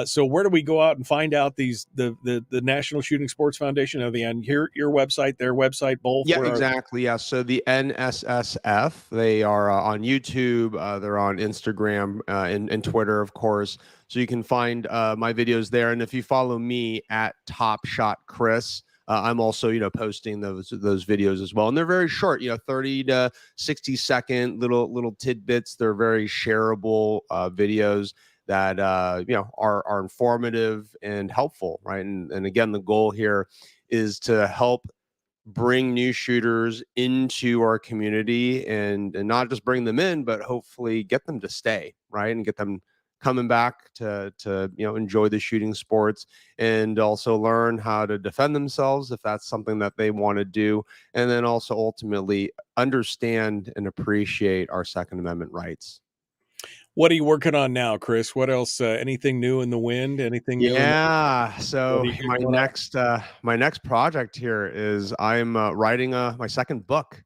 So where do we go out and find out the National Shooting Sports Foundation? Are they on your website, their website, both? Yeah, exactly. Yeah. So the NSSF, they are on YouTube. They're on Instagram and Twitter, of course. So you can find my videos there. And if you follow me at Top Shot Chris, I'm also, posting those videos as well. And they're very short, 30 to 60 second little tidbits. They're very shareable videos that are informative and helpful, right? And again, the goal here is to help bring new shooters into our community, and not just bring them in, but hopefully get them to stay, right? And get them coming back to enjoy the shooting sports, and also learn how to defend themselves if that's something that they want to do, and then also ultimately understand and appreciate our Second Amendment rights. What are you working on now, Chris? What else? Anything new in the wind? Anything new? Yeah. So my next project here is I'm writing my second book.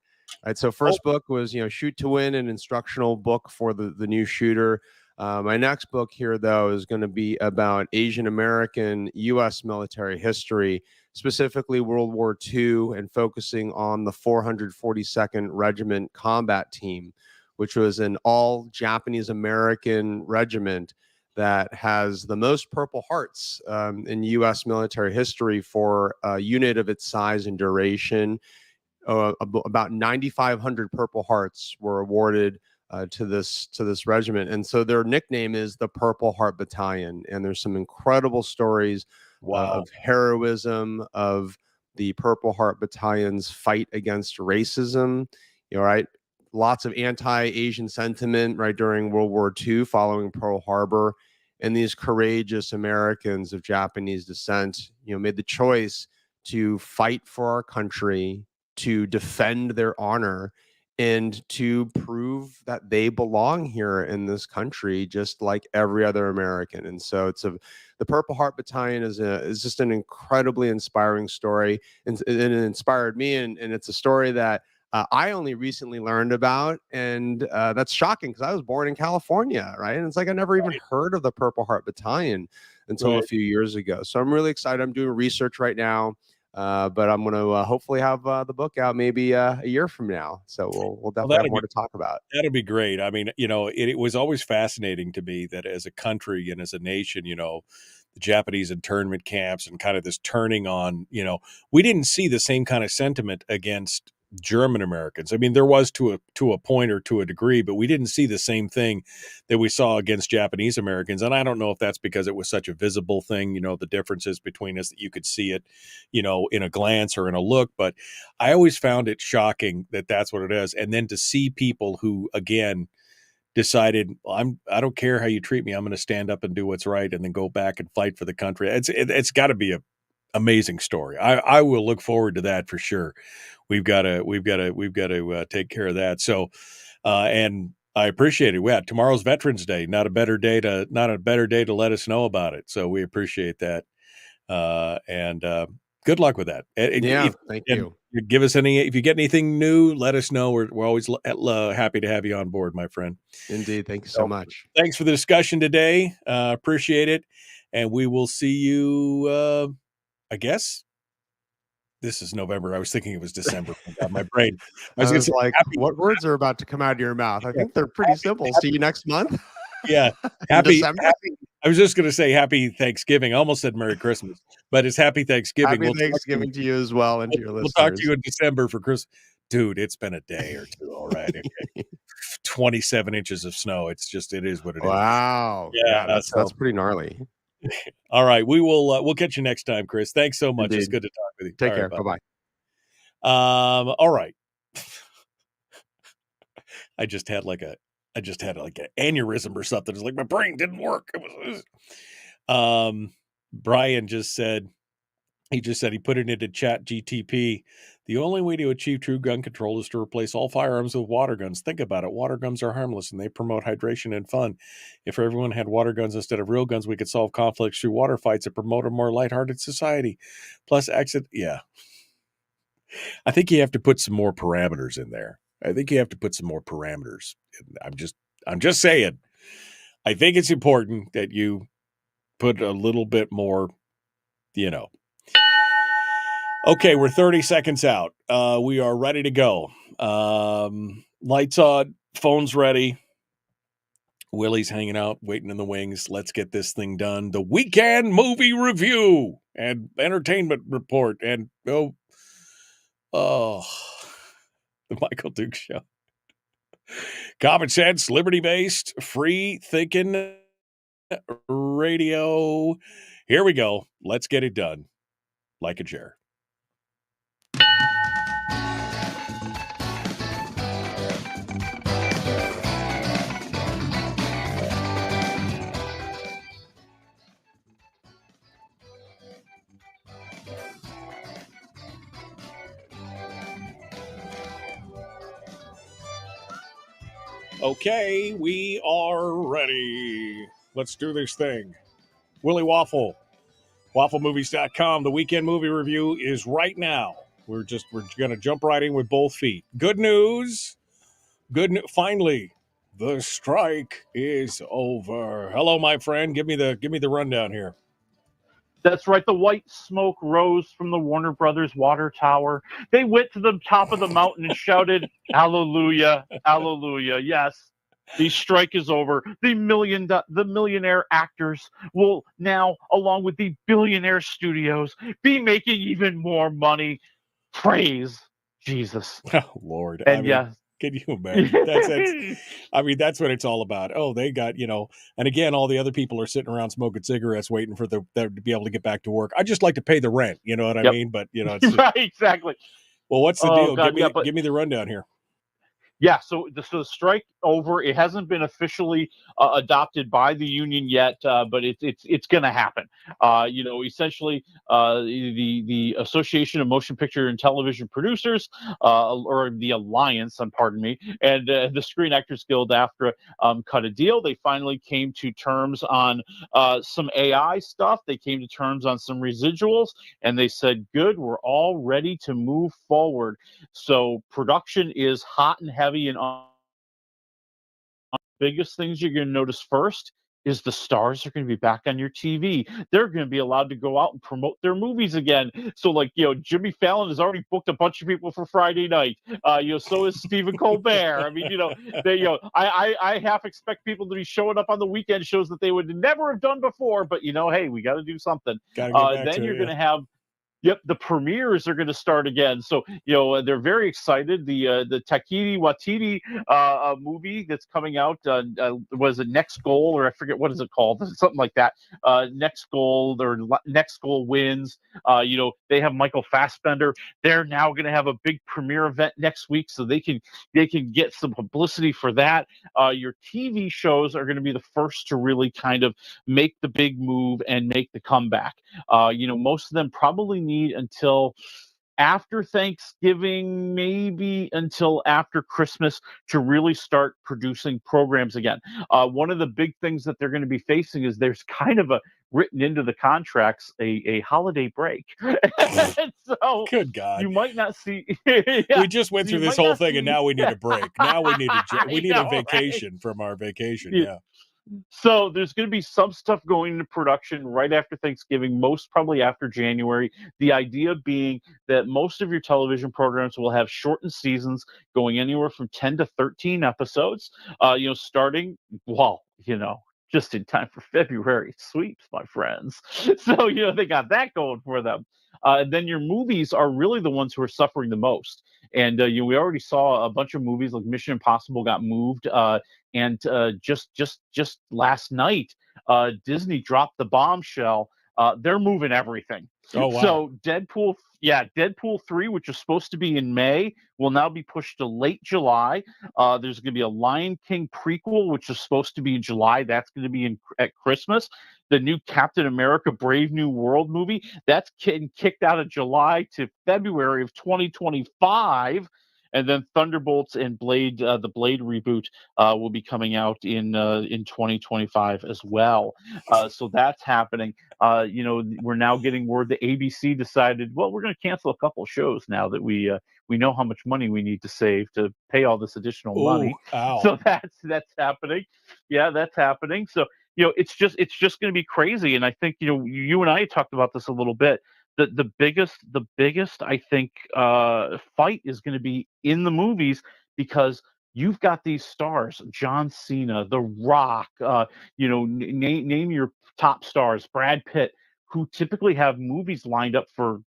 Right. So first book was, Shoot to Win, an instructional book for the new shooter. My next book here, though, is going to be about Asian American U.S. military history, specifically World War II, and focusing on the 442nd Regiment Combat Team, which was an all Japanese American regiment that has the most Purple Hearts in U.S. military history for a unit of its size and duration. About 9,500 Purple Hearts were awarded to this regiment, and so their nickname is the Purple Heart Battalion. And there's some incredible stories of heroism of the Purple Heart Battalion's fight against racism. Right. Lots of anti-Asian sentiment right during World War II following Pearl Harbor, and these courageous Americans of Japanese descent, made the choice to fight for our country, to defend their honor, and to prove that they belong here in this country just like every other American. And so the Purple Heart Battalion is just an incredibly inspiring story, and it inspired me, and it's a story that I only recently learned about, and that's shocking because I was born in California, right? And it's like I never even heard of the Purple Heart Battalion until a few years ago. So I'm really excited. I'm doing research right now, but I'm going to hopefully have the book out maybe a year from now. So we'll definitely have more to talk about. That'd be great. I mean, it was always fascinating to me that as a country and as a nation, the Japanese internment camps and kind of this turning on, we didn't see the same kind of sentiment against German Americans. I mean, there was to a point or to a degree, but we didn't see the same thing that we saw against Japanese Americans. And I don't know if that's because it was such a visible thing, the differences between us, that you could see it, in a glance or in a look. But I always found it shocking that that's what it is. And then to see people who, again, decided, I don't care how you treat me, I'm going to stand up and do what's right, and then go back and fight for the country. It's got to be a amazing story. I will look forward to that for sure. We've got to take care of that. So, and I appreciate it. Yeah, tomorrow's Veterans Day. Not a better day to let us know about it. So we appreciate that. And good luck with that. Thank you. Give us if you get anything new, let us know. We're always happy to have you on board, my friend. Indeed. Thank you so much. Thanks for the discussion today. Appreciate it. And we will see you, I guess. This is November. I was thinking it was December. My brain. I was like, what words are about to come out of your mouth? I think they're pretty simple. See you next month. Yeah. Happy. I was just going to say happy Thanksgiving. I almost said Merry Christmas, but it's happy Thanksgiving. Happy Thanksgiving to you as well, and to your listeners. We'll talk to you in December for Christmas. Dude, it's been a day or two already. 27 inches of snow. It is what it is. Wow. Yeah, that's pretty gnarly. All right. We'll catch you next time, Chris. Thanks so much. Indeed. It's good to talk with you. Take care. Bye-bye. All right. I just had like an aneurysm or something. It's like my brain didn't work. Brian just said he put it into Chat GTP. The only way to achieve true gun control is to replace all firearms with water guns. Think about it. Water guns are harmless and they promote hydration and fun. If everyone had water guns instead of real guns, we could solve conflicts through water fights and promote a more lighthearted society. Plus, yeah. I think you have to put some more parameters in there. I'm just saying. I think it's important that you put a little bit more, Okay, we're 30 seconds out. We are ready to go. Lights on, phones ready. Willie's hanging out, waiting in the wings. Let's get this thing done. The weekend movie review and entertainment report and the Michael Duke Show. Common sense, liberty-based, free-thinking radio. Here we go. Let's get it done. Like and share. Okay, we are ready. Let's do this thing. Willie Waffle, wafflemovies.com. The weekend movie review is right now. We're going to jump right in with both feet. Good news. Finally, the strike is over. Hello, my friend. Give me the rundown here. That's right. The white smoke rose from the Warner Brothers water tower. They went to the top of the mountain and shouted, "Hallelujah, hallelujah." Yes, the strike is over. The millionaire actors will now, along with the billionaire studios, be making even more money. Praise Jesus. Oh, Lord. And yes. Can you imagine? That's what it's all about. Oh, they got, and again, all the other people are sitting around smoking cigarettes waiting for them to be able to get back to work. I just like to pay the rent, you know what I mean? But, it's right, exactly. Well, what's the deal? God, give me the rundown here. Yeah, so the strike over. It hasn't been officially adopted by the union yet, but it's going to happen. Essentially, the Association of Motion Picture and Television Producers, or the Alliance, pardon me, and the Screen Actors Guild, after cut a deal. They finally came to terms on some AI stuff. They came to terms on some residuals, and they said, "Good, we're all ready to move forward." So production is hot and heavy, and biggest things you're going to notice first is the stars are going to be back on your TV. They're going to be allowed to go out and promote their movies again. So, like, Jimmy Fallon has already booked a bunch of people for Friday night. So is Stephen Colbert. I mean, I half expect people to be showing up on the weekend shows that they would never have done before. But hey, we got to do something. Gotta get back then to you're it, going to have. Yep, the premieres are going to start again. So, they're very excited. The Taiki Waititi movie that's coming out, was it Next Goal, or I forget what is it called, something like that. Next Goal or Next Goal Wins. They have Michael Fassbender. They're now going to have a big premiere event next week, so they can get some publicity for that. Your TV shows are going to be the first to really kind of make the big move and make the comeback. Most of them probably need until after Thanksgiving, maybe until after Christmas, to really start producing programs again. One of the big things that they're going to be facing is there's kind of written into the contracts a holiday break. So good God, you might not see. We just went through this whole thing, and now we need a break. Now we need a vacation from our vacation. Yeah. So there's going to be some stuff going into production right after Thanksgiving, most probably after January. The idea being that most of your television programs will have shortened seasons going anywhere from 10 to 13 episodes, starting, just in time for February sweeps, my friends. So, they got that going for them. And then your movies are really the ones who are suffering the most. And we already saw a bunch of movies like Mission Impossible got moved. And just last night, Disney dropped the bombshell. They're moving everything. Oh, wow. So Deadpool 3, which was supposed to be in May, will now be pushed to late July. There's going to be a Lion King prequel, which is supposed to be in July. That's going to be at Christmas. The new Captain America Brave New World movie, that's getting kicked out of July to February of 2025. And then Thunderbolts and Blade, the Blade reboot, will be coming out in 2025 as well. So that's happening. We're now getting word that ABC decided, well, we're going to cancel a couple shows now that we know how much money we need to save to pay all this additional money. Ow. So that's happening. Yeah, that's happening. So it's just going to be crazy. And I think you and I talked about this a little bit. The biggest I think fight is going to be in the movies, because you've got these stars, John Cena, The Rock, name your top stars, Brad Pitt, who typically have movies lined up for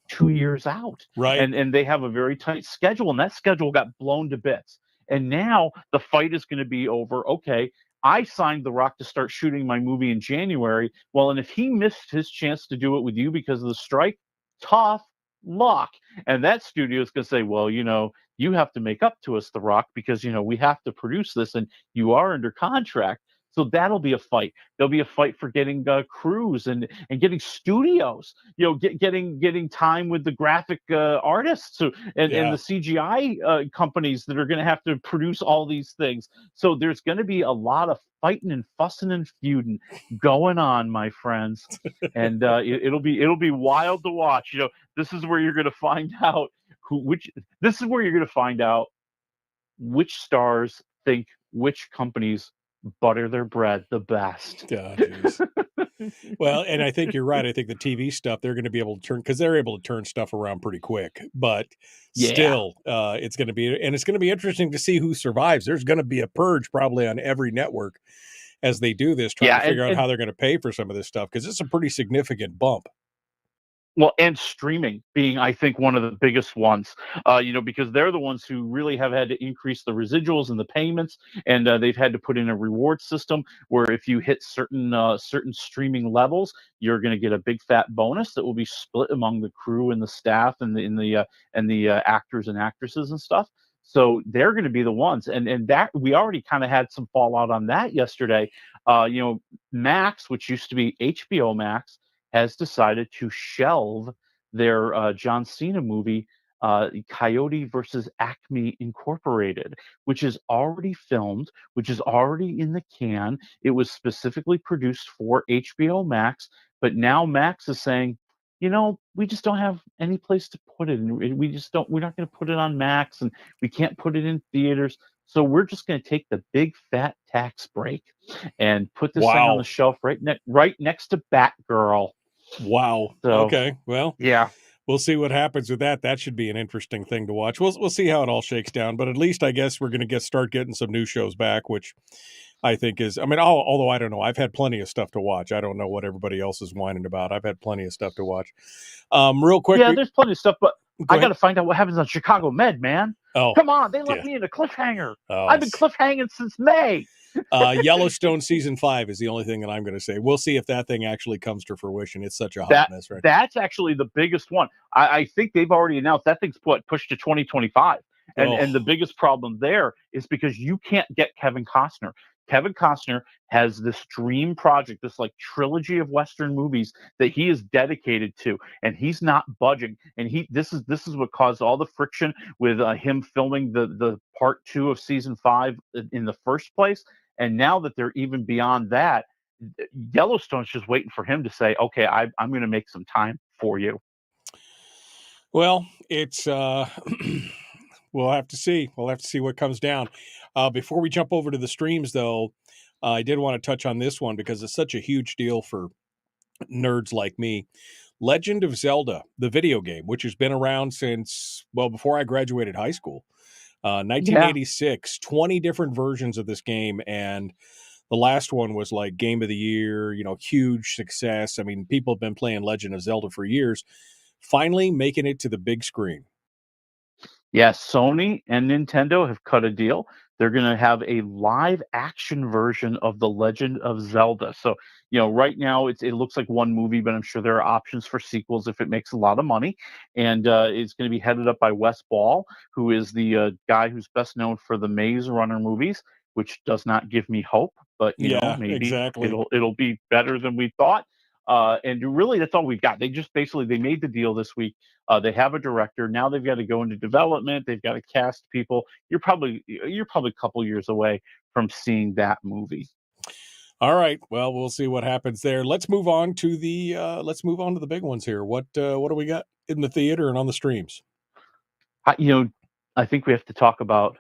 2 years out, right? And they have a very tight schedule, and that schedule got blown to bits. And now the fight is going to be over. Okay, I signed The Rock to start shooting my movie in January. Well, and if he missed his chance to do it with you because of the strike, tough luck. And that studio is going to say, well, you have to make up to us, The Rock, because, we have to produce this and you are under contract. So that'll be a fight. There'll be a fight for getting crews and getting studios, getting time with the graphic artists and the CGI companies that are going to have to produce all these things. So there's going to be a lot of fighting and fussing and feuding going on, my friends. And it'll be wild to watch. This is where you're going to find out which stars think which companies butter their bread the best. Well, and I think you're right. I think the TV stuff, they're going to be able to turn, because they're able to turn stuff around pretty quick. But still, it's going to be interesting to see who survives. There's going to be a purge probably on every network as they do this, trying to figure out how they're going to pay for some of this stuff, because it's a pretty significant bump. Well, and streaming being, I think, one of the biggest ones, because they're the ones who really have had to increase the residuals and the payments, and they've had to put in a reward system where if you hit certain streaming levels, you're going to get a big fat bonus that will be split among the crew and the staff and the actors and actresses and stuff. So they're going to be the ones, and that we already kind of had some fallout on that yesterday. Max, which used to be HBO Max, has decided to shelve their John Cena movie, Coyote versus Acme Incorporated, which is already filmed, which is already in the can. It was specifically produced for HBO Max, but now Max is saying, we just don't have any place to put it. And we're not going to put it on Max, and we can't put it in theaters. So we're just going to take the big fat tax break and put this thing on the shelf right next to Batgirl. Wow. So, okay. Well, yeah. We'll see what happens with that. That should be an interesting thing to watch. We'll see how it all shakes down. But at least I guess we're going to start getting some new shows back, which I think is. I mean, although I don't know, I've had plenty of stuff to watch. I don't know what everybody else is whining about. I've had plenty of stuff to watch. Real quick, yeah, there's plenty of stuff, but I got ahead. to find out what happens on Chicago Med, man. Oh, come on, they left me in a cliffhanger. Oh, I've been cliffhanging since May. Yellowstone season 5 is the only thing that I'm going to say. We'll see if that thing actually comes to fruition. It's such a hot mess, right? That's actually the biggest one. I think they've already announced that thing's pushed to 2025. And the biggest problem there is because you can't get Kevin Costner. Kevin Costner has this dream project, this like trilogy of Western movies that he is dedicated to, and he's not budging. And this is what caused all the friction with him filming the part 2 of season 5 in the first place. And now that they're even beyond that, Yellowstone's just waiting for him to say, "Okay, I'm going to make some time for you." Well, it's we'll have to see. We'll have to see what comes down. Before we jump over to the streams, though, I did want to touch on this one because it's such a huge deal for nerds like me. Legend of Zelda, the video game, which has been around since, well, before I graduated high school. 1986, 20 different versions of this game, and the last one was like Game of the Year, huge success. I mean, people have been playing Legend of Zelda for years. Finally making it to the big screen. Yeah, Sony and Nintendo have cut a deal. They're going to have a live action version of The Legend of Zelda. So, right now it looks like one movie, but I'm sure there are options for sequels if it makes a lot of money. And it's going to be headed up by Wes Ball, who is the guy who's best known for the Maze Runner movies, which does not give me hope, but maybe exactly. it'll be better than we thought. And really, that's all we've got. They made the deal this week. They have a director. Now they've got to go into development. They've got to cast people. You're probably a couple years away from seeing that movie. All right. Well, we'll see what happens there. Let's move on to the big ones here. What do we got in the theater and on the streams? I think we have to talk about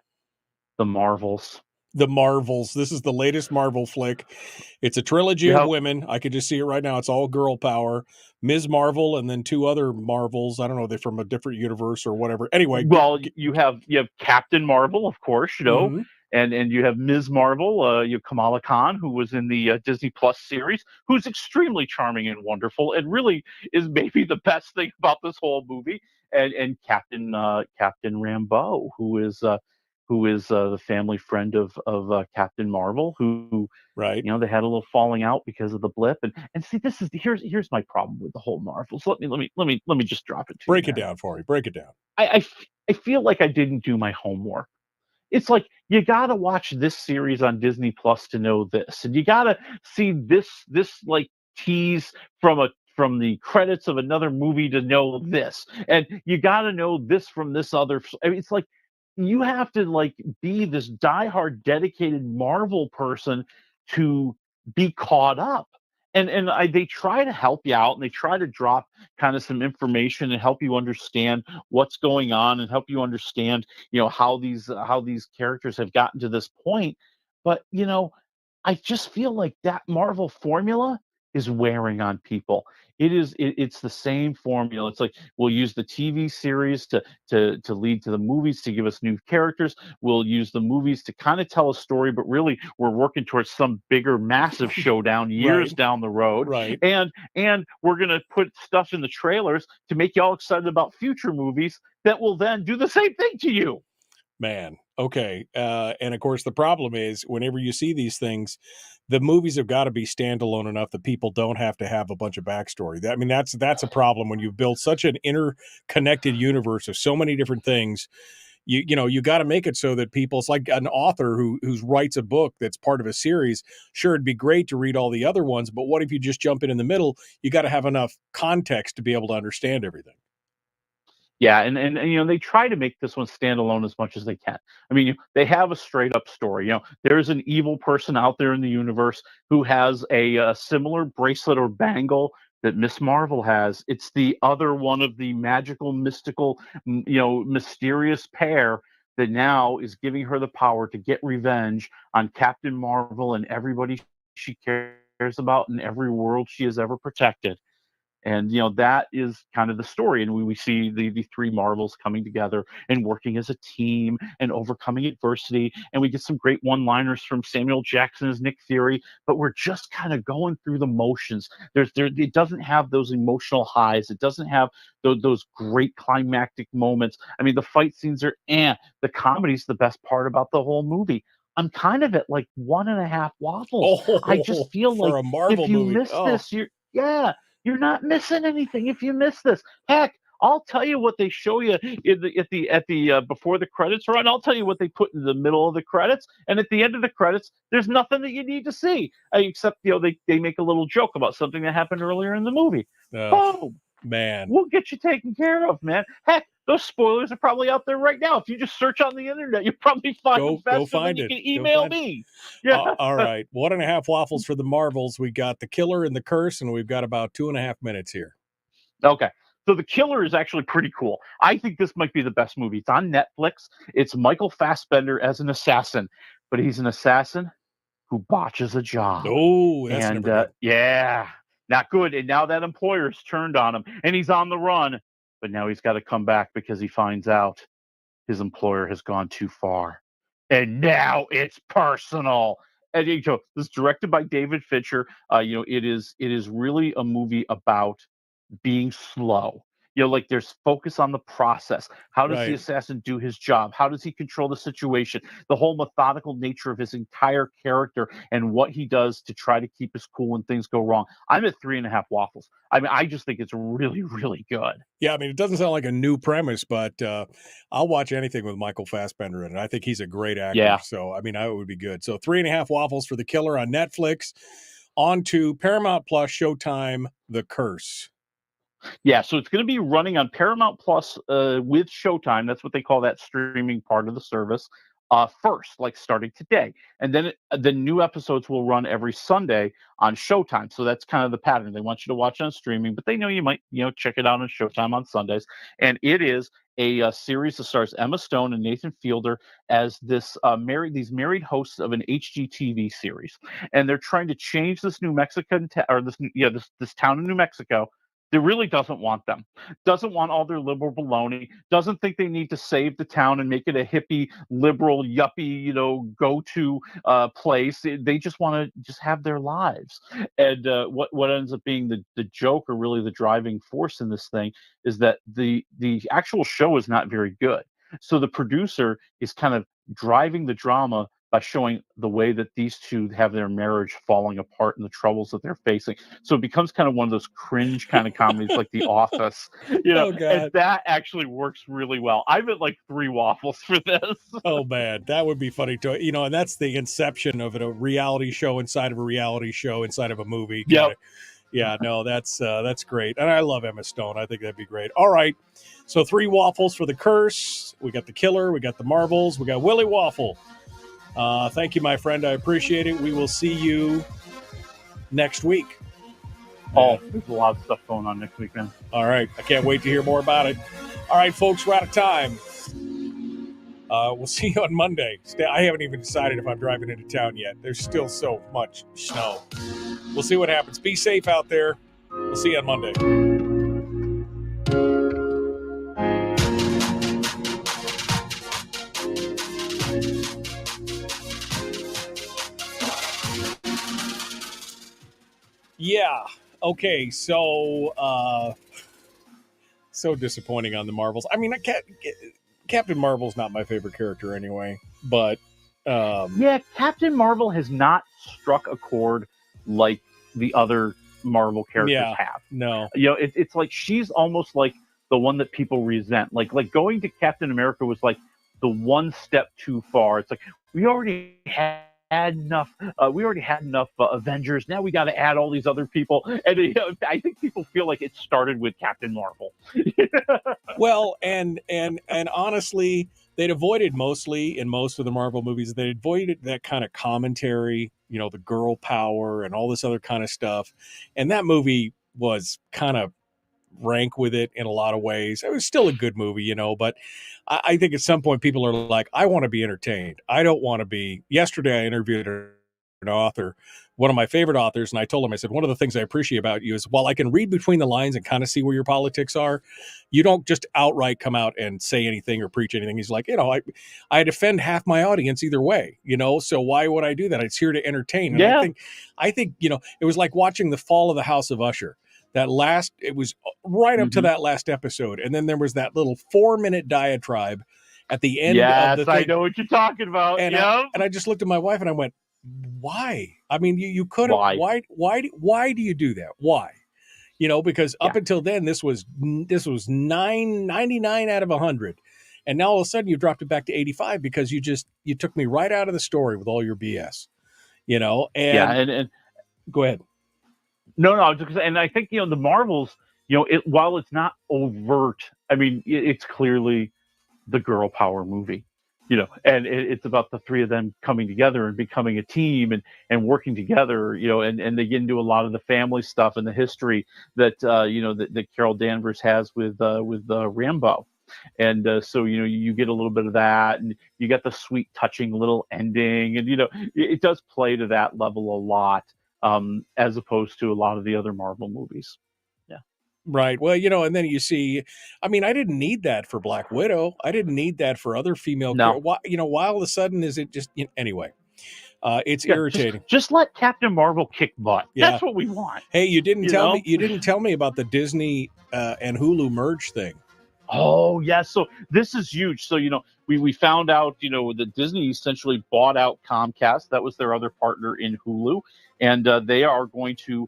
the Marvels. The Marvels. This is the latest Marvel flick. It's a trilogy of women. I could just see it right now. It's all girl power. Ms. Marvel and then 2 other Marvels. I don't know, they're from a different universe or whatever. Anyway, well, you have Captain Marvel, of course, Mm-hmm. and you have Ms. Marvel. You have Kamala Khan, who was in the Disney Plus series, who's extremely charming and wonderful, and really is maybe the best thing about this whole movie. And Captain Rambeau, who is the family friend of Captain Marvel, who right. They had a little falling out because of the blip. And see, here's my problem with the whole Marvels. Let me just drop it to Break you. It down for me. Break it down. I feel like I didn't do my homework. It's like you got to watch this series on Disney Plus to know this, and you got to see this like tease from the credits of another movie to know this, and you got to know this from this other. I mean, it's like you have to like be this diehard dedicated Marvel person to be caught up. And they try to help you out, and they try to drop kind of some information and help you understand what's going on and help you understand, how these characters have gotten to this point. But, I just feel like that Marvel formula is wearing on people. It's the same formula. It's like we'll use the TV series to lead to the movies to give us new characters. We'll use the movies to kind of tell a story, but really we're working towards some bigger, massive showdown years Right. down the road. Right. And we're gonna put stuff in the trailers to make you all excited about future movies that will then do the same thing to you. Man, okay. And of course, the problem is whenever you see these things, the movies have got to be standalone enough that people don't have to have a bunch of backstory. That's a problem when you've built such an interconnected universe of so many different things. You got to make it so that it's like an author who writes a book that's part of a series. Sure, it'd be great to read all the other ones, but what if you just jump in the middle? You got to have enough context to be able to understand everything. Yeah, and they try to make this one standalone as much as they can. I mean, they have a straight up story. There's an evil person out there in the universe who has a similar bracelet or bangle that Miss Marvel has. It's the other one of the magical, mystical, mysterious pair that now is giving her the power to get revenge on Captain Marvel and everybody she cares about in every world she has ever protected. And that is kind of the story, and we see the three Marvels coming together and working as a team and overcoming adversity, and we get some great one-liners from Samuel Jackson as Nick Fury, but we're just kind of going through the motions. It doesn't have those emotional highs. It doesn't have those great climactic moments. I mean, the fight scenes are the comedy's the best part about the whole movie. I'm kind of at like 1.5 waffles. I just feel for like a Marvel if you movie. miss this, you're not missing anything if you miss this. Heck, I'll tell you what they show you at the before the credits run. I'll tell you what they put in the middle of the credits, and at the end of the credits, there's nothing that you need to see except they make a little joke about something that happened earlier in the movie. Oh, man, we'll get you taken care of, man. Heck, those spoilers are probably out there right now. If you just search on the internet, you probably find them faster than you can email me. Yeah. All right. 1.5 waffles for the Marvels. We got The Killer and The Curse, and we've got about 2.5 minutes here. Okay. So The Killer is actually pretty cool. I think this might be the best movie. It's on Netflix. It's Michael Fassbender as an assassin, but he's an assassin who botches a job. Oh, that's never good. Yeah, not good. And now that employer's turned on him, and he's on the run. But now he's got to come back because he finds out his employer has gone too far. And now it's personal. And this is directed by David Fincher. It is really a movie about being slow. Like there's focus on the process. How does the assassin do his job? How does he control the situation? The whole methodical nature of his entire character and what he does to try to keep his cool when things go wrong. I'm at 3.5 waffles. I mean, I just think it's really, really good. Yeah, I mean, it doesn't sound like a new premise, but I'll watch anything with Michael Fassbender in it. I think he's a great actor. Yeah. So, I mean, it would be good. So 3.5 waffles for The Killer on Netflix. On to Paramount Plus, Showtime, The Curse. Yeah, so it's going to be running on Paramount Plus with Showtime. That's what they call that streaming part of the service. First, like starting today. And then the new episodes will run every Sunday on Showtime. So that's kind of the pattern. They want you to watch on streaming, but they know you might, check it out on Showtime on Sundays. And it is a series that stars Emma Stone and Nathan Fielder as these married hosts of an HGTV series. And they're trying to change this New Mexican this town in New Mexico that really doesn't want them, doesn't want all their liberal baloney, doesn't think they need to save the town and make it a hippie, liberal, yuppie, go-to place. They just want to just have their lives. And what ends up being the joke, or really the driving force in this thing, is that the actual show is not very good. So the producer is kind of driving the drama by showing the way that these two have their marriage falling apart and the troubles that they're facing. So it becomes kind of one of those cringe kind of comedies like The Office, and that actually works really well. I'm at like 3 waffles for this. Oh man, that would be funny too. And that's the inception of a reality show inside of a reality show inside of a movie. Yep. Yeah, no, that's great. And I love Emma Stone. I think that'd be great. All right. So 3 waffles for The Curse. We got The Killer. We got the Marvels. We got Willie Waffle. Thank you, my friend. I appreciate it. We will see you next week. Oh, there's a lot of stuff going on next week, man. All right. I can't wait to hear more about it. All right, folks, we're out of time. We'll see you on Monday. I haven't even decided if I'm driving into town yet. There's still so much snow. We'll see what happens. Be safe out there. We'll see you on Monday. Yeah. Okay. So, so disappointing on the Marvels. I mean, Captain Marvel's not my favorite character anyway, but yeah, Captain Marvel has not struck a chord like the other Marvel characters have. No. It's like she's almost like the one that people resent. Like going to Captain America was like the one step too far. It's like we already had enough. We already had enough Avengers. Now we got to add all these other people. And I think people feel like it started with Captain Marvel. Well, and honestly, they'd avoided mostly in most of the Marvel movies. They avoided that kind of commentary, the girl power and all this other kind of stuff. And that movie was kind of rank with it in a lot of ways. It was still a good movie, you know, but I think at some point people are like, I want to be entertained. I don't want to be. Yesterday I interviewed an author, one of my favorite authors, and I told him, I said, one of the things I appreciate about you is while I can read between the lines and kind of see where your politics are, you don't just outright come out and say anything or preach anything. He's like, you know, I defend half my audience either way, you know, so why would I do that? It's here to entertain. And Yeah. I think, you know, it was like watching the fall of the House of Usher. It was right up to that last episode. And then there was that little 4-minute diatribe at the end of the thing. I know what you're talking about. And, I just looked at my wife and I went, why? I mean, you could have, why do you do that? Why? You know, because up until then, this was 99 out of 100. And now all of a sudden you dropped it back to 85 because you took me right out of the story with all your BS, you know? And go ahead. No, and I think, you know, the Marvels, you know, while it's not overt, I mean, it's clearly the girl power movie, you know, and it's about the three of them coming together and becoming a team and working together, you know, and they get into a lot of the family stuff and the history that, you know, that Carol Danvers has with Rambo. And so, you know, you get a little bit of that, and you get the sweet, touching little ending, and, you know, it does play to that level a lot. As opposed to a lot of the other Marvel movies. Yeah. Right. Well, you know, and then you see, I mean, I didn't need that for Black Widow. I didn't need that for other female. Why, you know, why all of a sudden is it just, you know, anyway, it's irritating. Just let Captain Marvel kick butt. Yeah. That's what we want. Hey, you didn't tell me about the Disney and Hulu merge thing. Oh, yeah. So this is huge. So, you know, we found out, you know, that Disney essentially bought out Comcast. That was their other partner in Hulu. And they're going to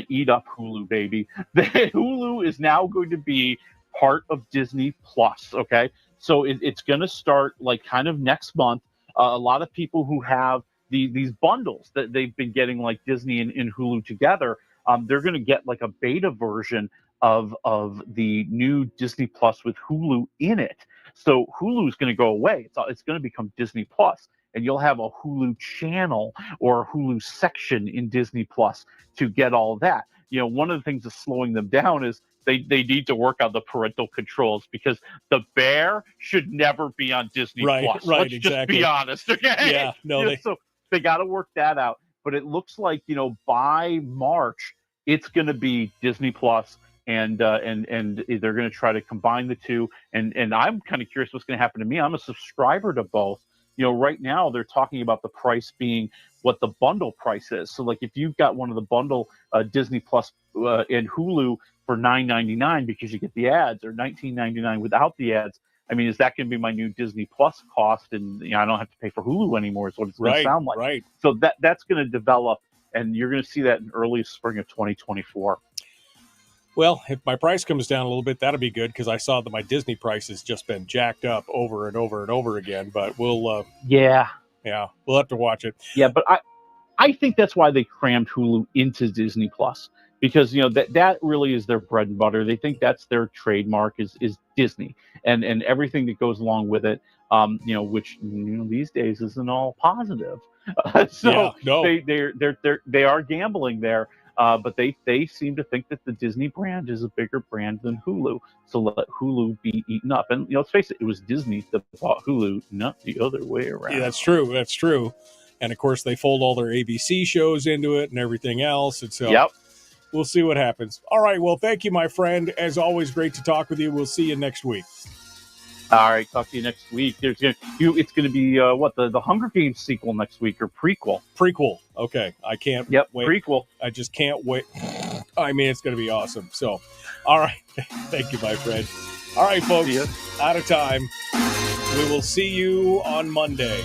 eat up Hulu, baby. Hulu is now going to be part of Disney Plus. Okay. So it's going to start like kind of next month. A lot of people who have these bundles that they've been getting, like Disney and Hulu together, they're going to get like a beta version of the new Disney Plus with Hulu in it. So Hulu is going to go away. It's going to become Disney Plus, and you'll have a Hulu channel or a Hulu section in Disney Plus to get all of that. You know, one of the things that's slowing them down is they need to work on the parental controls, because the bear should never be on Disney Plus. Right, Let's just be honest, okay? Yeah, no. So they got to work that out. But it looks like, you know, by March, it's going to be Disney Plus. And they're going to try to combine the two. And I'm kind of curious what's going to happen to me. I'm a subscriber to both. You know, right now they're talking about the price being what the bundle price is. So, like, if you've got one of the bundle Disney Plus and Hulu for $9.99 because you get the ads, or $19.99 without the ads, I mean, is that going to be my new Disney Plus cost? And, you know, I don't have to pay for Hulu anymore, is what it's going to sound like. Right. So that's going to develop, and you're going to see that in early spring of 2024. Well, if my price comes down a little bit, that'll be good, because I saw that my Disney price has just been jacked up over and over and over again. But we'll, we'll have to watch it. Yeah, but I think that's why they crammed Hulu into Disney Plus, because, you know, that really is their bread and butter. They think that's their trademark is Disney and everything that goes along with it. You know, which, you know, these days isn't all positive. They are gambling there. But they seem to think that the Disney brand is a bigger brand than Hulu. So let Hulu be eaten up. And, you know, let's face it, it was Disney that bought Hulu, not the other way around. Yeah, that's true. And, of course, they fold all their ABC shows into it and everything else. And so we'll see what happens. All right. Well, thank you, my friend. As always, great to talk with you. We'll see you next week. All right, talk to you next week. It's going to be the Hunger Games sequel next week, or prequel? Prequel. Okay, I can't. Wait. Prequel. I just can't wait. I mean, it's going to be awesome. So, all right, thank you, my friend. All right, folks, out of time. We will see you on Monday.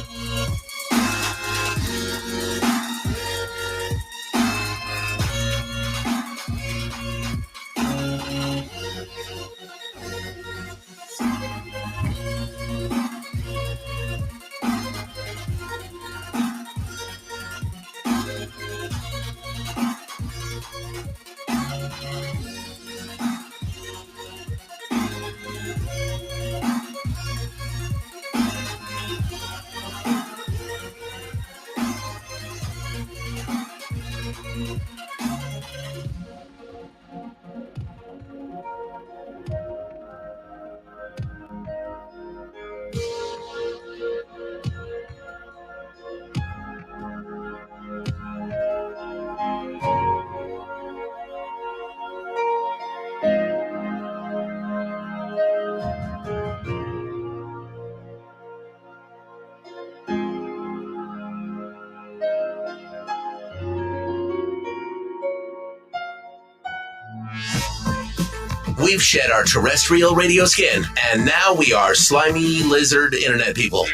We've shed our terrestrial radio skin, and now we are slimy lizard internet people.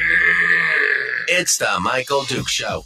It's the Michael Duke Show.